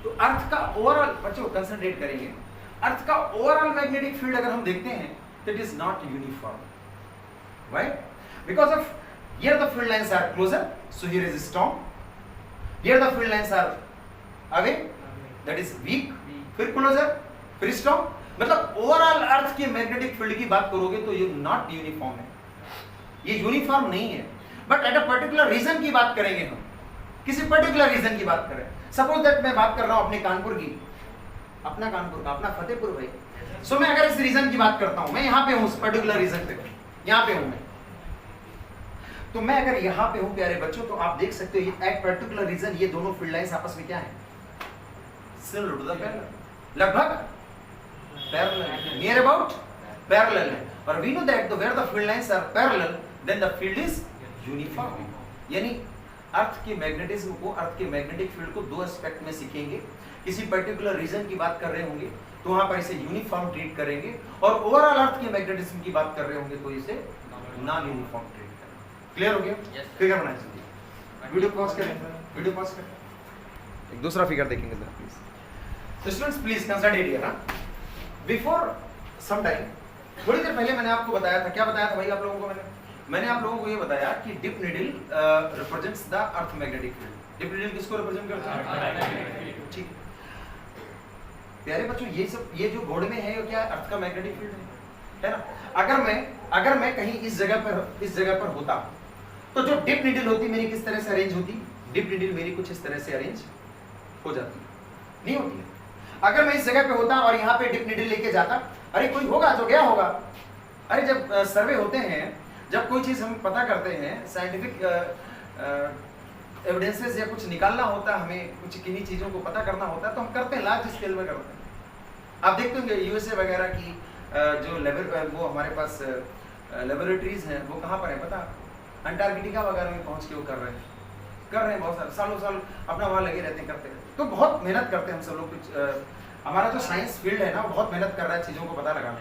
तो अर्थ का ओवरऑल, बच्चों कंसंट्रेट करेंगे, अर्थ का ओवरऑल मैग्नेटिक फील्ड अगर हम देखते हैं तो it is not uniform. Why? Because of here the field lines are closer, so here is strong. Here the field lines are away, that is weak. फिर closer, फिर strong. मतलब overall earth के magnetic field की बात करोगे तो ये not uniform है, ये यूनिफॉर्म नहीं है। But at a particular region की बात करेंगे हम, किसी पर्टिकुलर रीजन की बात करें, सपोज दैट मैं बात कर रहा हूं अपने कानपुर की, अपना कानपुर का, अपना फतेहपुर भाई। सो मैं अगर इस रीजन की बात करता हूं, मैं यहाँ पे हूँ उस पर्टिकुलर रीजन पे, यहाँ पे हूं मैं, तो मैं अगर यहाँ पे हूं प्यारे बच्चों, तो आप देख सकते हो एक पर्टिकुलर रीजन, ये दोनों फील्ड लाइंस आपस में क्या है, सिमिलर टू द पैरेलल, लगभग पैरेलल, नियर अबाउट पैरेलल है। और we know that where the field lines are parallel then the field is uniform. यानी अर्थ के मैग्नेटिज्म को, अर्थ के मैग्नेटिक फील्ड को दो एस्पेक्ट में सीखेंगे। किसी पर्टिकुलर रीजन की बात कर रहे होंगे तो वहां पर इसे यूनिफॉर्म ट्रीट करेंगे, और ओवरऑल अर्थ के मैग्नेटिज्म की बात कर रहे होंगे तो इसे नॉन यूनिफॉर्म ट्रीट करेंगे। क्लियर हो गया? फिगर बनाइए जल्दी, वीडियो पॉज करें, वीडियो पॉज करें, एक दूसरा फिगर देखेंगे जरा प्लीज। तो स्टूडेंट्स प्लीज कंसंट्रेट हियर ना, बिफोर सम टाइम, थोड़ी देर पहले मैंने आपको बताया था, क्या बताया था भाई आप लोगों को, मैंने आप लोगों को ये बताया कि dip needle represents the earth magnetic field. Dip needle किसको रिप्रेजेंट करता है? ठीक प्यारे बच्चों, ये जो बोर्ड में है, ये क्या अर्थ का मैग्नेटिक फील्ड है ना? अगर मैं कहीं इस जगह पर होता तो जो डिप नीडल होती मेरी किस तरह से अरेंज होती? डिप नीडल मेरी कुछ इस तरह से अरेंज हो जाती, नहीं होती है। अगर मैं इस जगह पे होता और यहाँ पे डिप नीडल लेके जाता, अरे कोई होगा जो गया होगा। अरे जब सर्वे होते हैं, जब कोई चीज हम पता करते हैं, साइंटिफिक एविडेंसेस या कुछ निकालना होता है, हमें कुछ किन्हीं चीजों को पता करना होता है, तो हम करते हैं, लार्ज स्केल में करते हैं। आप देखते होंगे यूएसए वगैरह की जो वो हमारे पास लेबोरेटरीज हैं, वो कहाँ पर है पता? अंटार्कटिका वगैरह में पहुंच के वो कर रहे हैं बहुत सारे सालों साल अपना वहाँ लगे रहते हैं, करते हैं। तो बहुत मेहनत करते हैं हम सब लोग, कुछ हमारा जो साइंस फील्ड है ना, वो बहुत मेहनत कर रहा है चीजों को पता लगाने।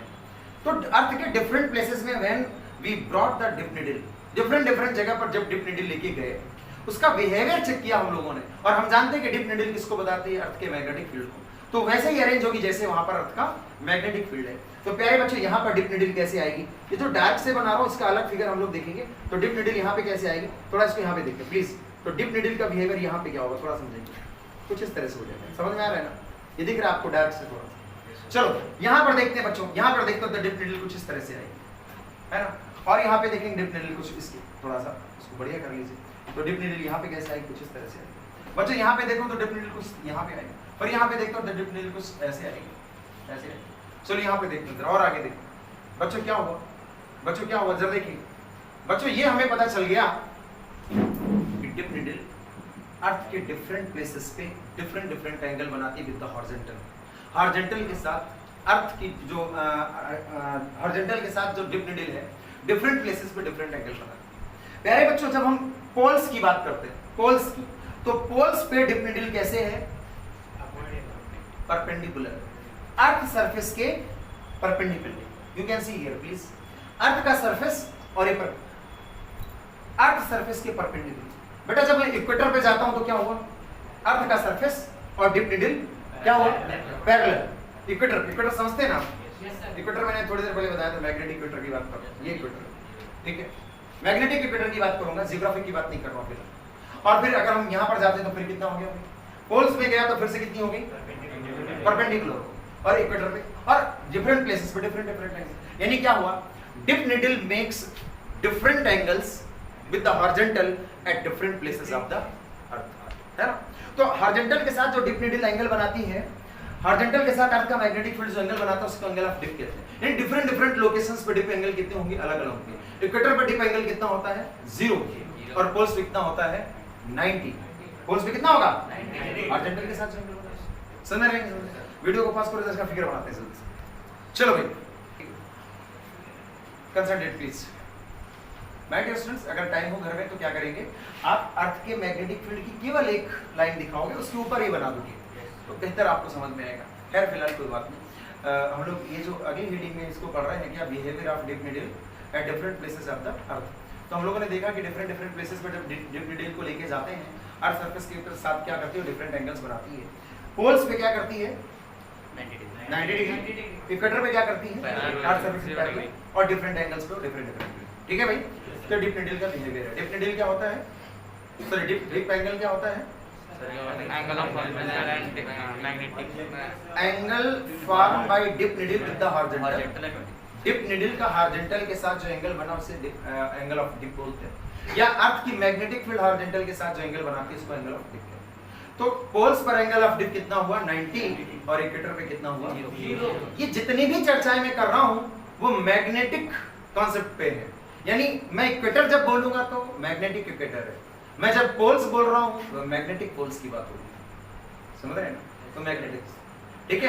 तो अर्थ के डिफरेंट प्लेसेस में when we brought the dip needle, different जगह पर जब डिप नीडल लेके गए, उसका बिहेवियर चेक किया हम लोगों ने, और हम जानते हैं कि डिप नीडल किसको बताती है? अर्थ के मैग्नेटिक फील्ड को। तो वैसे ही अरेंज होगी जैसे वहां पर अर्थ का मैग्नेटिक फील्ड है। तो प्यारे बच्चों, यहाँ पर डिप नीडल कैसे आएगी? ये जो डार्क से बना रहा हूँ, इसका अलग फिगर हम लोग देखेंगे। तो डिप नीडल यहाँ पे कैसे आएगी, थोड़ा इसको यहाँ पे देखिए प्लीज। तो डिप नीडल का बिहेवियर यहाँ पे क्या होगा, थोड़ा समझेंगे, कुछ इस तरह से हो जाएगा। समझ में आ रहा है ना? ये दिख रहा है आपको डार्क से थोड़ा सा? चलो यहाँ पर देखते हैं बच्चों, यहाँ पर देखते हो तो डिप नीडल कुछ इस तरह से आएगी, है ना? और यहाँ पे देखेंगे डिप नीडल कुछ इसकी, थोड़ा सा इसको बढ़िया कर लीजिए। तो डिप नीडल यहाँ पे कैसे आएगी, कुछ इस तरह से आएगी। बच्चों यहाँ पे देखो तो डिप नीडल कुछ यहाँ पे आएगी, और यहाँ पे देखते हो तो डिप नीडल कुछ ऐसे आएगी, ऐसे आएगी। चलो यहाँ पे देखते हैं और आगे देखो बच्चों क्या हुआ। बच्चों क्या हुआ जरा देखिए बच्चों, ये हमें पता चल गया कि डिप नीडल अर्थ के डिफरेंट प्लेसेस पे डिफरेंट डिफरेंट एंगल बनाती है विद द हॉरिजॉन्टल। हॉरिजॉन्टल के साथ अर्थ की जो हॉरिजॉन्टल के साथ जो डिप नीडल है डिफरेंट प्लेसेस पे डिफरेंट एंगल बनाती है। प्यारे बच्चों, जब हम पोल्स की बात करते हैं, पोल्स की, तो पोल्स पे डिप नीडल कैसे है? परपेंडिकुलर, अर्थ सरफेस के perpendicular. You can see here please, earth का सरफेस और ये अर्थ सरफेस के परपेंडिकुलर। बेटा जब मैं इक्वेटर पे जाता हूं तो क्या हुआ? अर्थ का सरफेस और डिप नीडल क्या हुआ? पैरेलल। इक्वेटर समझते हैं ना? इक्वेटर मैंने थोड़ी देर पहले बताया था, मैग्नेटिक इक्वेटर की बात कर रहा हूं, ये इक्वेटर, ठीक है। मैग्नेटिक इक्वेटर की बात करूंगा, जियोग्राफिक की बात नहीं कर रहा हूं फिर। और फिर अगर हम यहां पर जाते हैं तो फिर कितना हो गया? पोल्स पे गया तो फिर से कितनी हो गई? परपेंडिकुलर। और इक्वेटर पे और डिफरेंट प्लेसेस पे डिफरेंट एंगल। यानी क्या हुआ? Dip needle makes different angles with the horizontal at different places of the earth, है ना? तो हॉरिजॉन्टल के साथ जो डिप नीडल एंगल बनाती है, हॉरिजॉन्टल के साथ अर्थ का मैग्नेटिक फील्ड जो एंगल बनाता है उसको एंगल ऑफ डिप कहते हैं। यानी डिफरेंट डिफरेंट लोकेशंस पे डिप एंगल कितने होंगे? अलग अलग होंगे। इक्वेटर पे डिप एंगल कितना होता है? 0, और पोल्स पे कितना होता है? 90। पोल्स पे कितना होगा? 90। हॉरिजॉन्टल के साथ जो एंगल होता है, समझ रहे हैं? वीडियो को पास करो, इसका फिगर बनाते हैं जल्दी से। चलो भाई, concentrate please. My dear students, अगर टाइम हो घर में तो क्या करेंगे, आप अर्थ के मैग्नेटिक फील्ड की केवल एक लाइन दिखाओगे, उसके ऊपर ही बना दोगे तो बेहतर आपको समझ में आएगा। खैर फिलहाल कोई बात नहीं, हम लोग ये जो अगली रीडिंग में इसको पढ़ रहे हैं क्या, behaviour of dip needle at different places of the earth. तो हम लोगों ने देखा कि डिफरेंट डिफरेंट प्लेसेस पर जब डिप नीडल को लेके जाते हैं, अर्थ सरफेस के साथ क्या करती है? डिफरेंट एंगल्स बनाती है। पोल्स पे क्या करती है? 90 डिग्री। इक्वेटर पे क्या करती है? अर्थ सरफेस के पैरेलल, और डिफरेंट एंगल्स पे डिफरेंट। ठीक है भाई, तो डिप नीडल का बिहेवियर है। डिप नीडल क्या होता है? सॉरी, डिप एंगल क्या होता है? Angle of horizontal and magnetic angle form by dip needle with the horizontal. Dip needle का हॉरिजॉन्टल के साथ जो एंगल बना उसे एंगल ऑफ डिप बोलते हैं। या अर्थ की मैग्नेटिक फील्ड हॉरिजॉन्टल के साथ जो एंगल बनाती है उसको एंगल ऑफ डिप कहते हैं। तो पोल्स पर एंगल ऑफ डिप कितना हुआ? 90, और इक्वेटर पे कितना हुआ? 0। ये जितनी भी चर्चाएं मैं कर रहा हूं वो मैग्नेटिक कॉन्सेप्ट पे है। यानी मैं इक्वेटर जब बोलूंगा तो मैग्नेटिक इक्वेटर है, मैं जब पोल्स बोल रहा हूं तो मैग्नेटिक पोल्स की बात होगी, समझ रहे हैं ना? तो मैग्नेटिक, ठीक है।